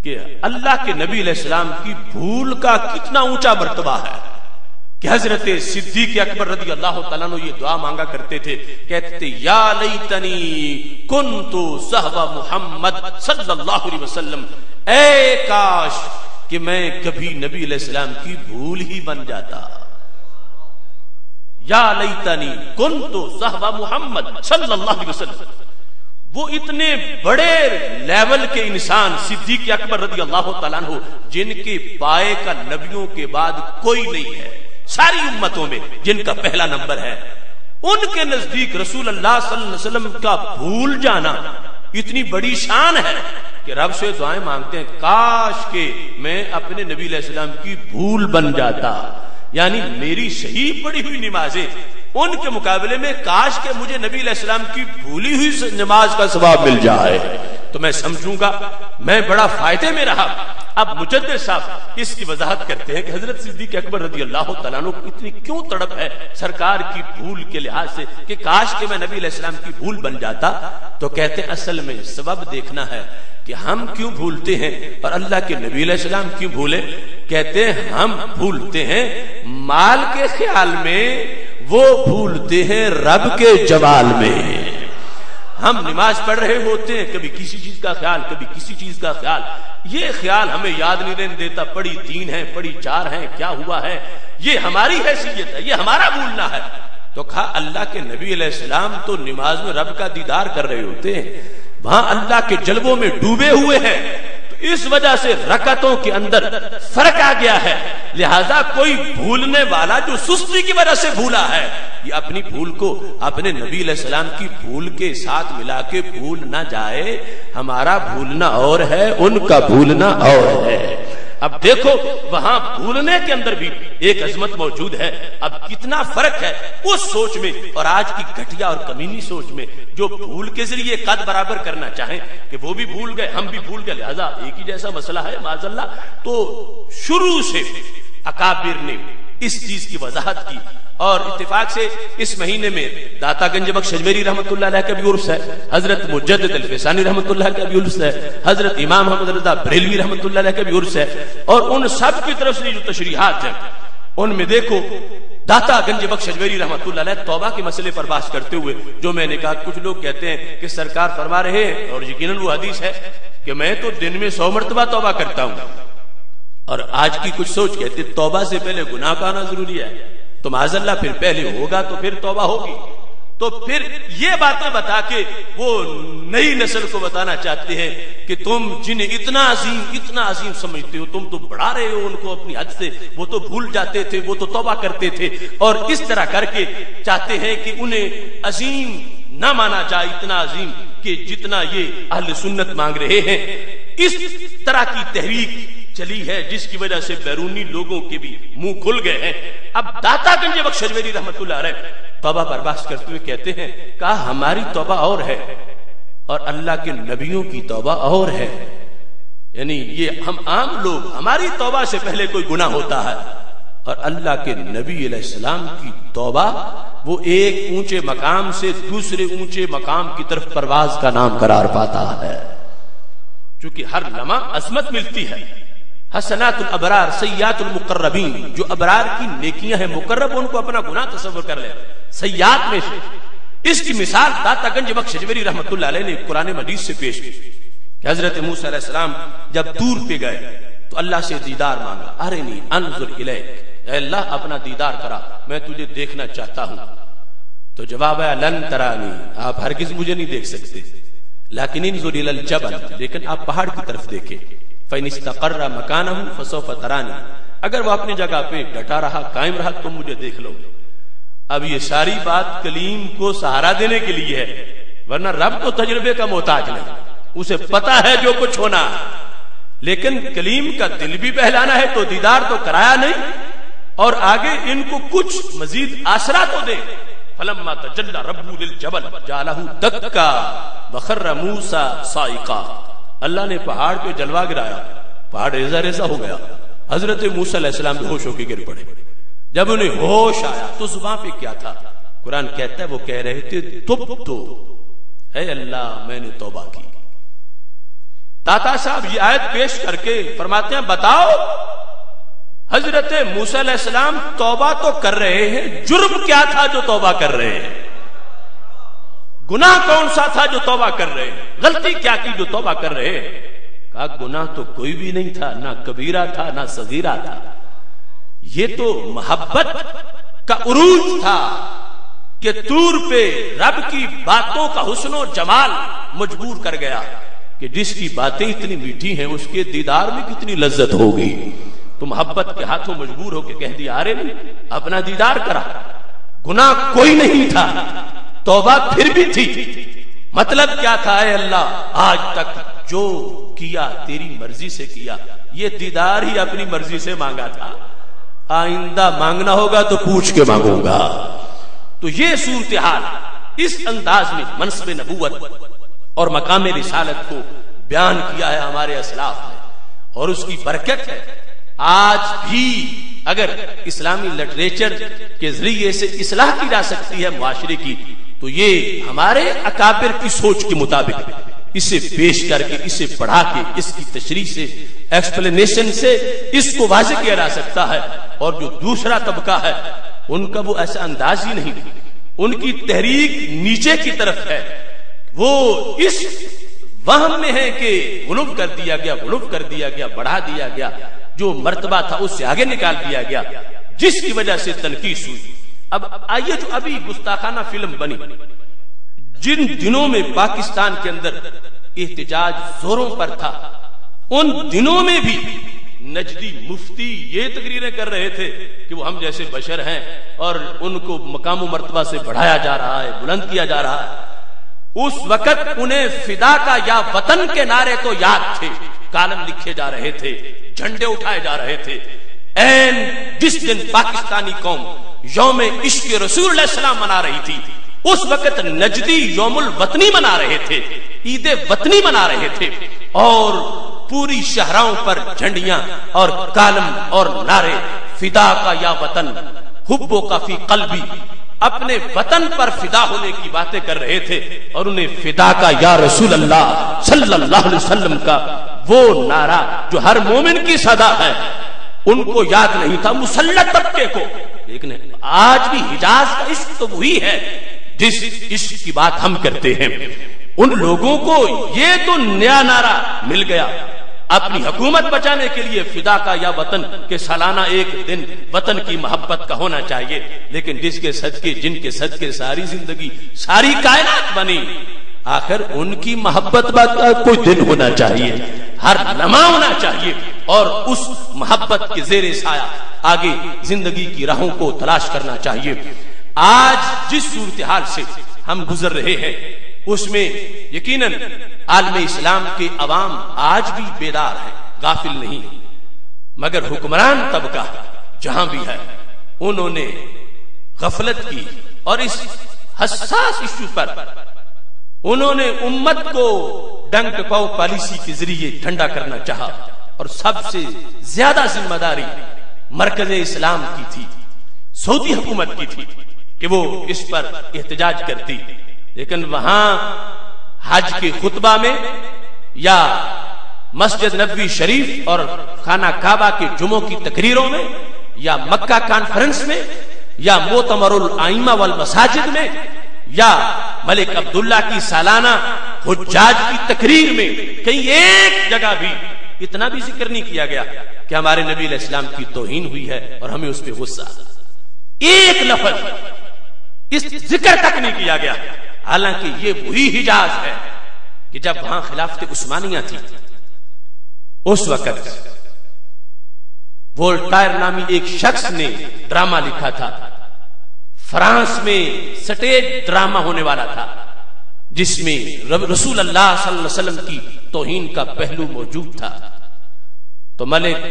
کہ اللہ کے نبی علیہ السلام کی بھول کا کتنا اونچا مرتبہ ہے کہ حضرت صدیق اکبر رضی اللہ تعالیٰ عنہ یہ دعا مانگا کرتے تھے، کہتے تھے یا لیتنی کنت صحب محمد صلی اللہ علیہ وسلم، اے کاش کہ میں کبھی نبی علیہ السلام کی بھول ہی بن جاتا. یا لیتنی کنت صحب محمد صلی اللہ علیہ وسلم. وہ اتنے بڑے لیول کے انسان صدیق اکبر رضی اللہ تعالیٰ عنہ جن کے پائے کا نبیوں کے بعد کوئی نہیں ہے ساری امتوں میں، جن کا پہلا نمبر ہے، ان کے نزدیک رسول اللہ صلی اللہ علیہ وسلم کا بھول جانا اتنی بڑی شان ہے کہ رب سے دعائیں مانگتے ہیں کاش کہ میں اپنے نبی علیہ السلام کی بھول بن جاتا. یعنی میری صحیح پڑھی ہوئی نمازیں ان کے مقابلے میں کاش کہ مجھے نبی علیہ السلام کی بھولی ہوئی نماز کا ثواب مل جائے تو میں سمجھوں گا میں بڑا فائدے میں رہا. اب مجدد صاحب اس کی وضاحت کرتے ہیں کہ حضرت صدیق اکبر رضی اللہ تعالیٰ عنہ کو اتنی کیوں تڑپ ہے سرکار کی بھول کے لحاظ سے کہ کاش کہ میں نبی علیہ السلام کی بھول بن جاتا. تو کہتے ہیں اصل میں سبب دیکھنا ہے کہ ہم کیوں بھولتے ہیں اور اللہ کے نبی علیہ السلام کیوں بھولے. کہتے ہیں ہم بھولتے ہیں مال کے خیال میں، وہ بھولتے ہیں رب کے جمال میں. ہم نماز پڑھ رہے ہوتے ہیں، کبھی کسی چیز کا خیال، کبھی کسی چیز کا خیال. یہ خیال ہمیں یاد نہیں رہنے دیتا پڑی 3 ہے پڑی 4 ہے کیا ہوا ہے. یہ ہماری حیثیت ہے، یہ ہمارا بھولنا ہے. تو کہا اللہ کے نبی علیہ السلام تو نماز میں رب کا دیدار کر رہے ہوتے ہیں، وہاں اللہ کے جلووں میں ڈوبے ہوئے ہیں. تو اس وجہ سے رکعتوں کے اندر فرق آ گیا ہے. لہذا کوئی بھولنے والا جو سستی کی وجہ سے بھولا ہے، یہ اپنی بھول کو اپنے نبی علیہ السلام کی بھول کے ساتھ ملا کے بھول نہ جائے. ہمارا بھولنا اور ہے، ان کا بھولنا اور ہے. اب دیکھو وہاں بھولنے کے اندر بھی ایک عظمت موجود ہے. اب کتنا فرق ہے اس سوچ میں اور آج کی گھٹیا اور کمینی سوچ میں، جو بھول کے ذریعے قد برابر کرنا چاہیں کہ وہ بھی بھول گئے ہم بھی بھول گئے لہذا ایک ہی جیسا مسئلہ ہے معاذ اللہ. تو شروع سے اکابر نے اس چیز کی وضاحت کی اور اتفاق سے اس مہینے میں داتا گنج بخش اجمیری رحمت اللہ علیہ کا بھی عرس ہے، حضرت مجدد الفسانی رحمت اللہ کا بھی عرس ہے، حضرت امام محمد رضا بریلوی رحمت اللہ علیہ کا بھی عرس ہے. اور ان سب کی طرف سے جو تشریحات ہیں ان میں دیکھو داتا گنج بخش اجمیری رحمت اللہ علیہ توبہ کے مسئلے پر بحث کرتے ہوئے، جو میں نے کہا کچھ لوگ کہتے ہیں کہ سرکار فرما رہے ہیں اور یقیناً وہ حدیث ہے کہ میں تو دن میں 100 مرتبہ توبہ کرتا ہوں، اور آج کی کچھ سوچ کہتے توبہ سے پہلے گناہ کا آنا ضروری ہے. تو معاذ اللہ پھر پہلے ہوگا تو پھر توبہ ہوگی. تو پھر یہ باتیں بتا کے وہ نئی نسل کو بتانا چاہتے ہیں کہ تم جنہیں اتنا عظیم سمجھتے ہو تم تو بڑھا رہے ہو ان کو اپنی حد سے. وہ تو بھول جاتے تھے، وہ تو توبہ کرتے تھے، اور اس طرح کر کے چاہتے ہیں کہ انہیں عظیم نہ مانا جائے، اتنا عظیم کہ جتنا یہ اہل سنت مانگ رہے ہیں. اس طرح کی تحریک چلی ہے جس کی وجہ سے بیرونی لوگوں کے بھی منہ کھل گئے ہیں. اب داتا گنج بخش اجمیری رحمت اللہ علیہ توبہ پر بحث کرتے ہوئے کہتے ہیں کہا ہماری توبہ اور ہے اور اللہ کے نبیوں کی توبہ اور ہے. یعنی یہ ہم عام لوگ، ہماری توبہ سے پہلے کوئی گناہ ہوتا ہے اور اللہ کے نبی علیہ السلام کی توبہ وہ ایک اونچے مقام سے دوسرے اونچے مقام کی طرف پرواز کا نام قرار پاتا ہے. چونکہ ہر لمحہ عظمت ملتی ہے. حسنات الابرار سیئات المقربین، جو ابرار کی نیکیاں ہیں مقرب ان کو اپنا گناہ تصور کر لے. سیئات میں سے اس کی مثال داتا گنج بخش شجوری رحمت اللہ علیہ نے قرآن مجید سے پیش کی کہ حضرت موسیٰ علیہ السلام جب طور پہ گئے تو اللہ سے دیدار مانگا، ارنی انظر الیک، اے اللہ اپنا دیدار کرا، میں تجھے دیکھنا چاہتا ہوں۔ تو جواب ہے لن ترانی، آپ ہرگز مجھے نہیں دیکھ سکتے، لیکن انظر الی الجبل، لیکن آپ پہاڑ کی طرف دیکھیں، فإن استقر مکانہ فسوف ترانی، اگر وہ اپنی جگہ پہ ڈٹا رہا، قائم رہا، تم مجھے دیکھ لو۔ اب یہ ساری بات کلیم کو سہارا دینے کے لیے ہے، ورنہ رب تو تجربے کا محتاج نہیں، اسے پتا ہے جو کچھ ہونا، لیکن کلیم کا دل بھی بہلانا ہے تو دیدار تو کرایا نہیں، اور آگے ان کو کچھ مزید آسرا تو دے۔ فلما تجلی ربہ للجبل جعلہ دکا وخر موسیٰ صائقا، اللہ نے پہاڑ پہ جلوہ گرایا، پہاڑ ریزہ ریزہ ہو گیا، حضرت موسیٰ علیہ السلام بے ہوش ہو کے گر پڑے۔ جب انہیں ہوش آیا تو زبان پہ کیا تھا؟ قرآن کہتا ہے وہ کہہ رہے تھے تب تو، اے اللہ میں نے توبہ کی۔ داتا صاحب یہ آیت پیش کر کے فرماتے ہیں بتاؤ حضرت موسیٰ علیہ السلام توبہ تو کر رہے ہیں، جرم کیا تھا جو توبہ کر رہے ہیں؟ گناہ کون سا تھا جو توبہ کر رہے ہیں؟ غلطی کیا کی جو توبہ کر رہے ہیں؟ کہا گناہ تو کوئی بھی نہیں تھا، نہ کبیرہ تھا نہ صغیرہ تھا، یہ تو محبت کا عروج تھا کہ طور پہ رب کی باتوں کا حسن و جمال مجبور کر گیا کہ جس کی باتیں اتنی میٹھی ہیں اس کے دیدار میں کتنی لذت ہوگی، تو محبت کے ہاتھوں مجبور ہو کے کہہ دیا ارے نہیں اپنا دیدار کرا، گناہ کوئی نہیں تھا، توبہ پھر بھی تھی۔ مطلب کیا تھا؟ اے اللہ آج تک جو کیا تیری مرضی سے کیا، یہ دیدار ہی اپنی مرضی سے مانگا تھا، آئندہ مانگنا ہوگا تو پوچھ کے مانگوں گا۔ تو یہ صورتحال اس انداز میں منصب نبوت اور مقام رسالت کو بیان کیا ہے ہمارے اسلاف نے، اور اس کی برکت ہے آج بھی اگر اسلامی لٹریچر کے ذریعے سے اصلاح کی جا سکتی ہے معاشرے کی، تو یہ ہمارے اکابر کی سوچ کے مطابق اسے پیش کر کے، اسے پڑھا کے، اس کی تشریح سے، ایکسپلینیشن سے اس کو واضح کیا جا سکتا ہے۔ اور جو دوسرا طبقہ ہے ان کا وہ ایسا انداز ہی نہیں، ان کی تحریک نیچے کی طرف ہے، وہ اس وہم میں ہے کہ غلو کر دیا گیا، غلو کر دیا گیا، بڑھا دیا گیا، جو مرتبہ تھا اس سے آگے نکال دیا گیا، جس کی وجہ سے تنقیص ہوئی۔ اب آئیے جو ابھی گستاخانہ فلم بنی، جن دنوں میں پاکستان کے اندر احتجاج زوروں پر تھا، ان دنوں میں بھی نجدی مفتی یہ تقریریں کر رہے تھے کہ وہ ہم جیسے بشر ہیں اور ان کو مقام و مرتبہ سے بڑھایا جا رہا ہے، بلند کیا جا رہا ہے۔ اس وقت انہیں فدا کا یا وطن کے نعرے تو یاد تھے، کالم لکھے جا رہے تھے، جھنڈے اٹھائے جا رہے تھے۔ این جس دن پاکستانی قوم یوم عشق رسول اللہ علیہ السلام منا رہی تھی، اس وقت نجدی یوم الوطنی منا رہے تھے، عید وطنی منا رہے تھے، اور پوری شہراؤں پر جھنڈیاں اور کالم اور نعرے، فدا کا یا وطن، حبو کا فی قلبی، اپنے وطن پر فدا ہونے کی باتیں کر رہے تھے، اور انہیں فدا کا یا رسول اللہ صلی اللہ علیہ وسلم کا وہ نعرہ جو ہر مومن کی صدا ہے ان کو یاد نہیں تھا، مسلط طبقے کو۔ لیکن آج بھی حجاز کا عشق تو وہی ہے جس عشق کی بات ہم کرتے ہیں۔ ان لوگوں کو یہ تو نیا نعرہ مل گیا، اپنی حکومت بچانے کے لیے فدا کا یا وطن کے سالانہ ایک دن وطن کی محبت کا ہونا چاہیے، لیکن جس کے صدقے، جن کے صدقے ساری زندگی، ساری کائنات بنی، آخر ان کی محبت کا کوئی دن ہونا چاہیے، ہر لمحہ ہونا چاہیے، اور اس محبت کے زیر سایہ آگے زندگی کی راہوں کو تلاش کرنا چاہیے۔ آج جس صورتحال سے ہم گزر رہے ہیں اس میں یقیناً عالم اسلام کے عوام آج بھی بیدار ہیں، غافل نہیں، مگر حکمران طبقہ جہاں بھی ہے انہوں نے غفلت کی، اور اس حساس ایشو پر انہوں نے امت کو ڈنگ ٹپاؤ پالیسی کے ذریعے ٹھنڈا کرنا چاہا، اور سب سے زیادہ ذمہ داری مرکز اسلام کی تھی، سعودی حکومت کی تھی کہ وہ اس پر احتجاج کرتی، لیکن وہاں حج کے خطبہ میں یا مسجد نبوی شریف اور خانہ کعبہ کے جمعوں کی تقریروں میں یا مکہ کانفرنس میں یا مؤتمر الائمہ والمساجد میں یا ملک عبداللہ کی سالانہ حجاج کی تقریر میں کہیں ایک جگہ بھی اتنا بھی ذکر نہیں کیا گیا کہ ہمارے نبی علیہ السلام کی توہین ہوئی ہے اور ہمیں اس پہ غصہ. ایک لفظ اس ذکر تک نہیں کیا گیا. حالانکہ یہ وہی حجاز ہے کہ جب وہاں خلافت عثمانیہ تھی اس وقت وولٹائر نامی ایک شخص نے ڈرامہ لکھا تھا. فرانس میں سٹیج ڈرامہ ہونے والا تھا جس میں رسول اللہ صلی اللہ علیہ وسلم کی توہین کا پہلو موجود تھا. تو ملک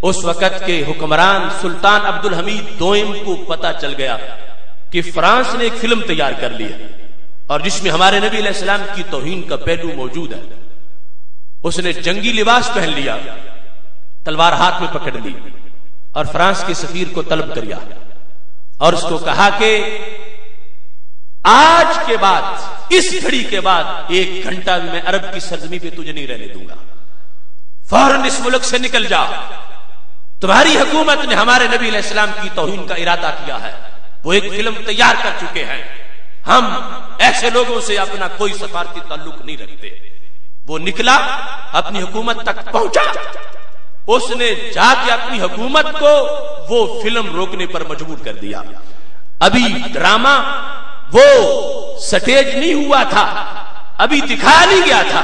اس وقت کے حکمران سلطان عبدالحمید دوئم کو پتا چل گیا کہ فرانس نے ایک فلم تیار کر لی ہے اور جس میں ہمارے نبی علیہ السلام کی توہین کا پہلو موجود ہے. اس نے جنگی لباس پہن لیا, تلوار ہاتھ میں پکڑ لی اور فرانس کے سفیر کو طلب کریا اور اس کو کہا کہ آج کے بعد, اس گھڑی کے بعد 1 گھنٹہ بھی میں عرب کی سرزمین پہ تجھے نہیں رہنے دوں گا. فوراً اس ملک سے نکل جا. تمہاری حکومت نے ہمارے نبی علیہ السلام کی توہین کا ارادہ کیا ہے. وہ ایک فلم تیار کر چکے ہیں. ہم ایسے لوگوں سے اپنا کوئی سفارتی تعلق نہیں رکھتے. وہ نکلا, اپنی حکومت تک پہنچا. اس نے جا کے اپنی حکومت کو وہ فلم روکنے پر مجبور کر دیا. ابھی ڈرامہ وہ سٹیج نہیں ہوا تھا, ابھی دکھایا نہیں گیا تھا.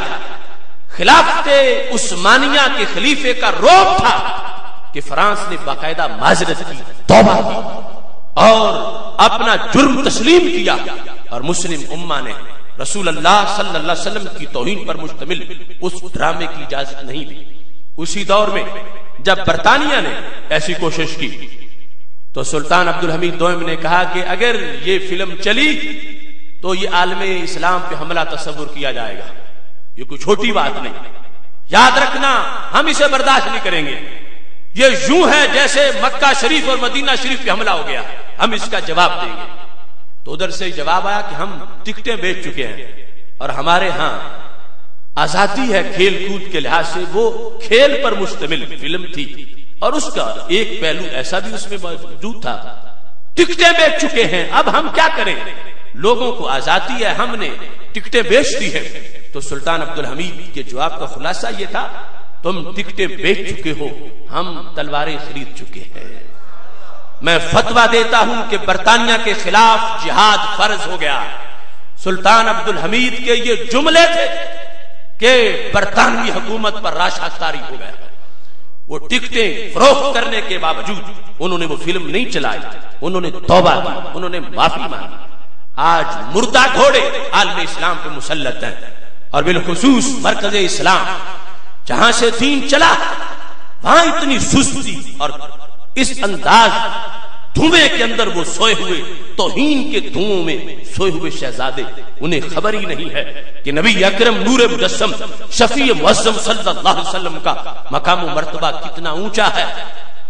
خلافت عثمانیہ کے خلیفے کا روب تھا کہ فرانس نے باقاعدہ معذرت کی, توبہ کی اور اپنا جرم تسلیم کیا اور مسلم امہ نے رسول اللہ صلی اللہ علیہ وسلم کی توہین پر مشتمل اس ڈرامے کی اجازت نہیں دی. اسی دور میں جب برطانیہ نے ایسی کوشش کی تو سلطان عبدالحمید دوئم نے کہا کہ اگر یہ فلم چلی تو یہ عالم اسلام پہ حملہ تصور کیا جائے گا. یہ کوئی چھوٹی بات نہیں, یاد رکھنا ہم اسے برداشت نہیں کریں گے. یہ یوں ہے جیسے مکہ شریف اور مدینہ شریف پہ حملہ ہو گیا, ہم اس کا جواب دیں گے. تو ادھر سے جواب آیا کہ ہم ٹکٹیں بیچ چکے ہیں اور ہمارے ہاں آزادی ہے کھیل کود کے لحاظ سے. وہ کھیل پر مشتمل فلم تھی اور اس کا ایک پہلو ایسا بھی اس میں موجود تھا. ٹکٹیں بیچ چکے ہیں, اب ہم کیا کریں؟ لوگوں کو آزادی ہے, ہم نے ٹکٹیں بیچ دی ہیں. تو سلطان عبدالحمید کے جواب کا خلاصہ یہ تھا, تم ٹکٹیں بیچ چکے ہو, ہم تلواریں خرید چکے ہیں. میں فتویٰ دیتا ہوں کہ برطانیہ کے خلاف جہاد فرض ہو گیا. سلطان عبدالحمید کے یہ جملے تھے کہ برطانوی حکومت پر راشا طاری ہو گیا. وہ ٹکٹیں فروخت کرنے کے باوجود انہوں نے وہ فلم نہیں چلائی, انہوں نے توبہ کی, انہوں نے معافی مانگی. آج مردہ گھوڑے عالم اسلام پہ مسلط ہیں اور بالخصوص مرکز اسلام جہاں سے دین چلا وہاں اتنی سستی اور اس انداز دھوئیں کے اندر وہ سوئے ہوئے, توہین کے دھوؤں میں سوئے ہوئے شہزادے, انہیں خبر ہی نہیں ہے کہ نبی اکرم نور مجسم شفیع معظم صلی اللہ علیہ وسلم کا مقام و مرتبہ کتنا اونچا ہے.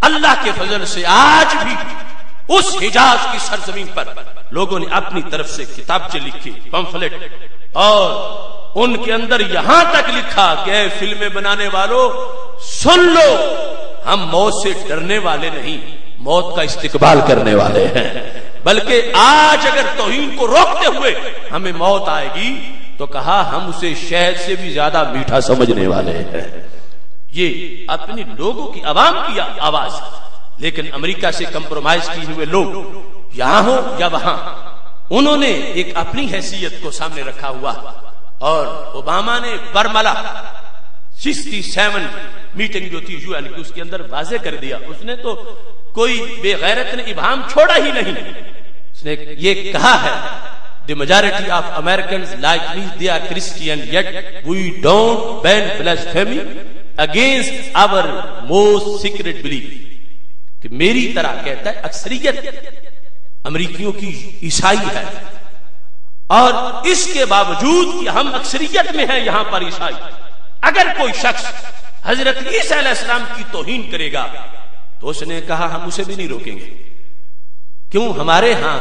اللہ کے فضل سے آج بھی اس حجاز کی سرزمین پر لوگوں نے اپنی طرف سے کتابچے لکھی, پمفلٹ, اور ان کے اندر یہاں تک لکھا کہ اے فلمیں بنانے والوں سن لو, ہم موت سے ڈرنے والے نہیں, موت کا استقبال کرنے والے ہیں. بلکہ آج اگر توہین کو روکتے ہوئے ہمیں موت آئے گی تو کہا ہم اسے شہد سے بھی زیادہ میٹھا سمجھنے والے ہیں. یہ اپنی لوگوں کی عوام کی آواز ہے. لیکن امریکہ سے کمپرومائز کیے ہوئے لوگ یہاں ہو یا وہاں, انہوں نے ایک اپنی حیثیت کو سامنے رکھا ہوا. اور اوباما نے برملا 67 میٹنگ جو تھی UN کی, اس کے اندر واضح کر دیا. اس نے تو کوئی بے غیرت نے ابہام چھوڑا ہی نہیں. اس نے یہ کہا ہے the majority of Americans like me they are Christian yet we don't ban blasphemy against our most secret belief. کہ میری طرح کہتا ہے اکثریت امریکیوں کی عیسائی ہے اور اس کے باوجود کہ ہم اکثریت میں ہیں یہاں پر عیسائی, اگر کوئی شخص حضرت عیسیٰ علیہ السلام کی توہین کرے گا تو اس نے کہا ہم اسے بھی نہیں روکیں گے. کیوں؟ ہمارے ہاں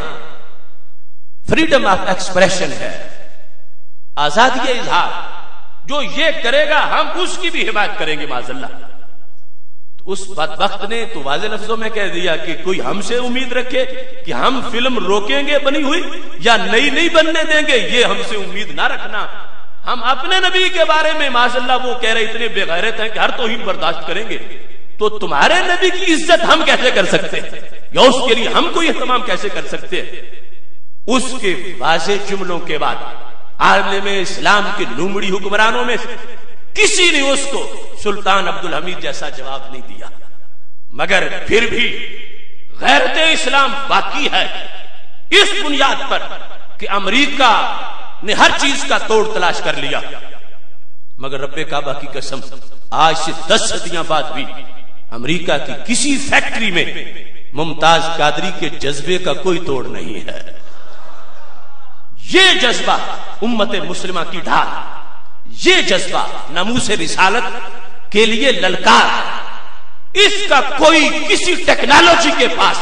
فریڈم آف ایکسپریشن ہے, آزادی اظہار. جو یہ کرے گا ہم اس کی بھی حمایت کریں گے معاذ اللہ. تو اس بدبخت نے تو واضح لفظوں میں کہہ دیا کہ کوئی ہم سے امید رکھے کہ ہم فلم روکیں گے بنی ہوئی یا نئی نہیں بننے دیں گے، یہ ہم سے امید نہ رکھنا. ہم اپنے نبی کے بارے میں معاذ اللہ وہ کہہ رہے اتنے بے غیرت ہیں کہ ہر توہین برداشت کریں گے، تو تمہارے نبی کی عزت ہم کیسے کر سکتے ہیں یا اس کے لیے ہم کوئی اہتمام کیسے کر سکتے ہیں؟ اس کے واضح جملوں کے بعد عالم اسلام کے لومڑی حکمرانوں میں سے کسی نے اس کو سلطان عبدالحمید جیسا جواب نہیں دیا، مگر پھر بھی غیرت اسلام باقی ہے اس بنیاد پر کہ امریکہ نے ہر چیز کا توڑ تلاش کر لیا، مگر رب کعبہ کی قسم آج سے 10 صدیاں بعد بھی امریکہ کی کسی فیکٹری میں ممتاز قادری کے جذبے کا کوئی توڑ نہیں ہے. یہ جذبہ امت مسلمہ کی ڈھال، یہ جذبہ ناموس رسالت کے لیے للکار، اس کا کوئی کسی ٹیکنالوجی کے پاس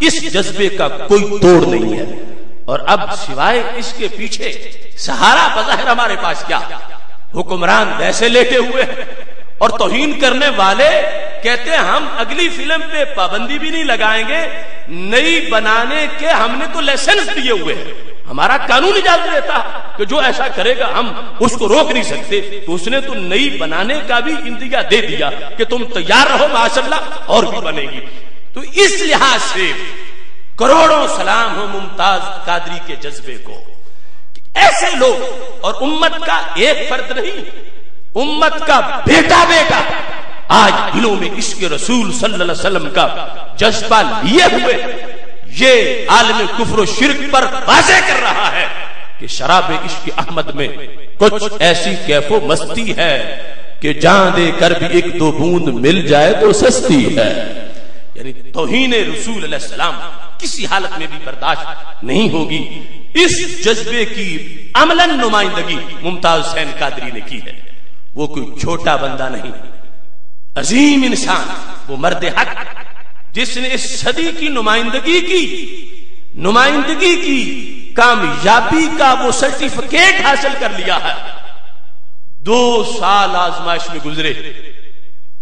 اس جذبے کا کوئی توڑ نہیں ہے. اور اب سوائے اس کے پیچھے سہارا بظاہر ہمارے پاس کیا؟ حکمران ویسے لیٹے ہوئے ہیں اور توہین کرنے والے کہتے ہیں ہم اگلی فلم پہ پابندی بھی نہیں لگائیں گے، نئی بنانے کے ہم نے تو لائسنس دیے ہوئے ہیں، ہمارا قانون اجازت دیتا کہ جو ایسا کرے گا ہم اس کو روک نہیں سکتے. تو اس نے تو نئی بنانے کا بھی اندیا دے دیا کہ تم تیار رہو ماشاء اللہ اور بھی بنے گی. تو اس لحاظ سے کروڑوں سلام ہو ممتاز قادری کے جذبے کو. ایسے لوگ اور امت کا ایک فرد نہیں، امت کا بیٹا بیٹا آج دلوں میں عشق رسول صلی اللہ علیہ وسلم کا جذبہ لیے ہوئے یہ عالم کفر و شرک پر واضح کر رہا ہے کہ شراب عشق احمد میں کچھ ایسی کیف و مستی ہے کہ جان دے کر بھی ایک دو بوند مل جائے تو سستی ہے. یعنی توہین رسول علیہ السلام کسی حالت میں بھی برداشت نہیں ہوگی. اس جذبے کی عملاً نمائندگی ممتاز حسین قادری نے کی ہے. وہ کوئی چھوٹا بندہ نہیں، عظیم انسان، وہ مرد حق جس نے اس صدی کی نمائندگی کی کامیابی کا وہ سرٹیفکیٹ حاصل کر لیا ہے. 2 سال آزمائش میں گزرے.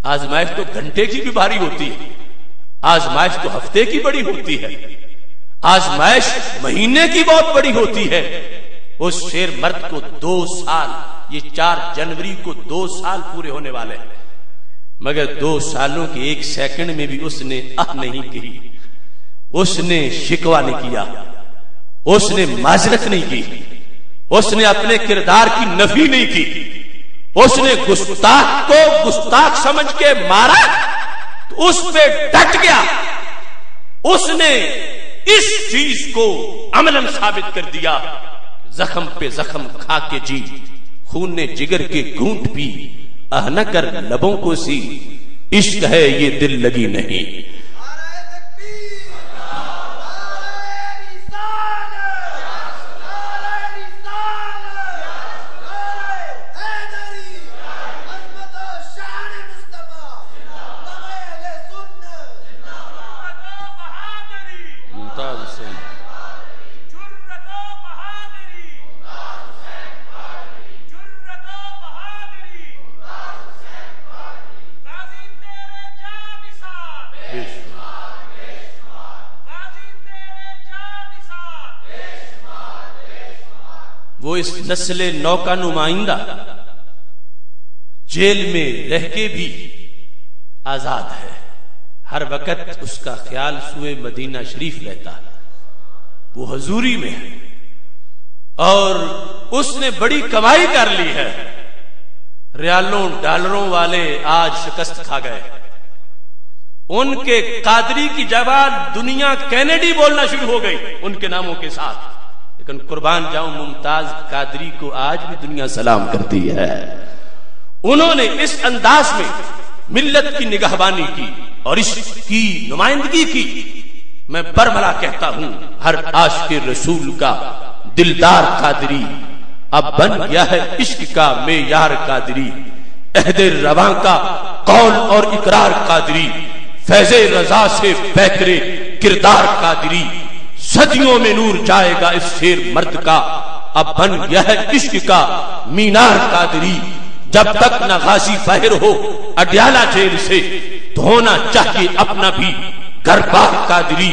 آزمائش تو گھنٹے کی بھی بھاری ہوتی ہے، آزمائش تو ہفتے کی بڑی ہوتی ہے، آزمائش مہینے کی بہت بڑی ہوتی ہے. اس شیر مرد کو 2 سال، یہ 4 جنوری کو 2 سال پورے ہونے والے ہیں، مگر 2 سالوں کے 1 سیکنڈ میں بھی اس نے نہیں کی، اس نے شکوہ نہیں کیا، اس نے معذرت نہیں کی، اس نے اپنے کردار کی نفی نہیں کی، اس نے گستاخ کو گستاخ سمجھ کے مارا تو اس پہ ڈٹ گیا. اس نے اس چیز کو عملاً ثابت کر دیا. زخم پہ زخم کھا کے جی، خون نے جگر کے گھونٹ پی، نہ کر لبوں کو سی، عشق ہے یہ دل لگی نہیں. وہ اس نسل نو کا نمائندہ جیل میں رہ کے بھی آزاد ہے. ہر وقت اس کا خیال سوئے مدینہ شریف رہتا ہے، وہ حضوری میں ہے اور اس نے بڑی کمائی کر لی ہے. ریالوں ڈالروں والے آج شکست کھا گئے. ان کے قادری کی جگہ دنیا کینیڈی بولنا شروع ہو گئی ان کے ناموں کے ساتھ. لیکن قربان جاؤں ممتاز قادری کو آج بھی دنیا سلام کرتی ہے. انہوں نے اس انداز میں ملت کی نگہبانی کی اور اس کی نمائندگی کی. میں برملا کہتا ہوں ہر عاشق رسول کا دلدار قادری اب بن گیا ہے عشق کا معیار قادری. عہد رواں کا قول اور اقرار قادری، فیض رضا سے بہتر کردار قادری. صدیوں میں نور جائے گا اس شیر مرد کا، اب بن گیا ہے عشق کا مینار قادری. جب تک نہ غازی باہر ہو اڈیالہ جیل سے دھونا چاہیے اپنا بھی گھر بار قادری.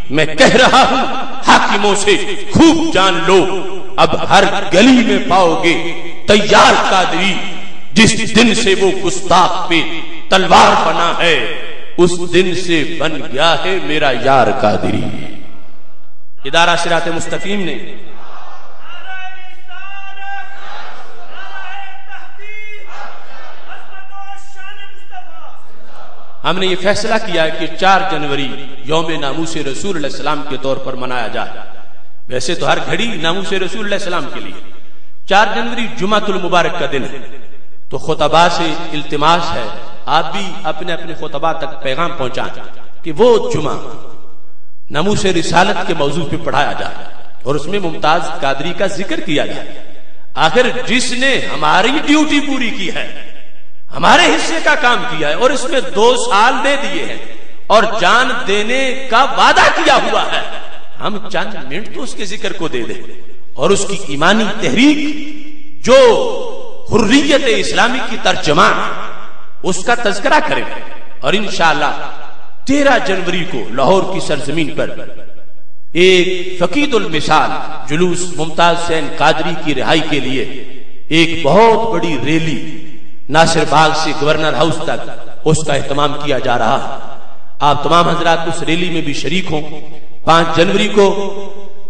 میں کہہ رہا ہوں حاکموں سے خوب جان لو، اب ہر گلی میں پاؤ گے تیار قادری. جس دن سے وہ گستاخ پہ تلوار بنا ہے اس دن سے بن گیا ہے میرا یار قادری. ادارہ صراط مستقیم نے ہم نے یہ فیصلہ کیا ہے کہ 4 جنوری یوم ناموس رسول اللہ السلام کے طور پر منایا جائے. ویسے تو ہر گھڑی ناموس رسول اللہ السلام کے لیے. 4 جنوری جمعۃ المبارک کا دن ہے، تو خطباء سے التماس ہے آپ بھی اپنے اپنے خطباء تک پیغام پہنچائیں کہ وہ جمعہ ناموس رسالت کے موضوع پہ پڑھایا جائے اور اس میں ممتاز قادری کا ذکر کیا جائے. آخر جس نے ہماری ڈیوٹی پوری کی ہے، ہمارے حصے کا کام کیا ہے اور اس میں 2 سال دے دیے ہیں اور جان دینے کا وعدہ کیا ہوا ہے، ہم چند منٹ تو اس کے ذکر کو دے دیں اور اس کی ایمانی تحریک جو حریت اسلامی کی ترجمان اس کا تذکرہ کریں. اور انشاءاللہ 13 جنوری کو لاہور کی سرزمین پر ایک فقید المثال جلوس ممتاز حسین قادری کی رہائی کے لیے ایک بہت بڑی ریلی ناصر باغ سے گورنر ہاؤس تک اس کا اہتمام کیا جا رہا ہے. آپ تمام حضرات اس ریلی میں بھی شریک ہوں. 5 جنوری کو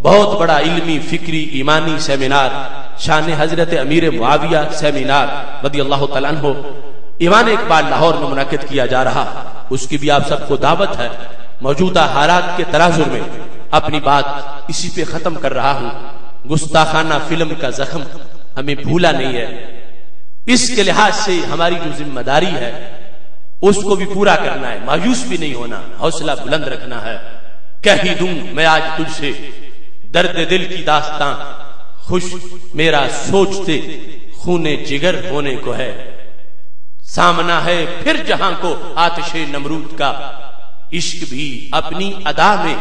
بہت بڑا علمی فکری ایمانی سیمینار شان حضرت امیر معاویہ سیمینار رضی اللہ تعالیٰ عنہ ایوان اقبال لاہور میں منعقد کیا جا رہا. اس کی بھی آپ سب کو دعوت ہے. موجودہ حالات کے تناظر میں اپنی بات اسی پہ ختم کر رہا ہوں. گستاخانہ فلم کا زخم ہمیں بھولا نہیں ہے، اس کے لحاظ سے ہماری جو ذمہ داری ہے اس کو بھی پورا کرنا ہے. مایوس بھی نہیں ہونا، حوصلہ بلند رکھنا ہے. کہہ ہی دوں میں آج تجھ سے درد دل کی داستان، خوش میرا سوچتے خون جگر ہونے کو ہے. سامنا ہے پھر جہاں کو آتش نمرود کا، عشق بھی اپنی ادا میں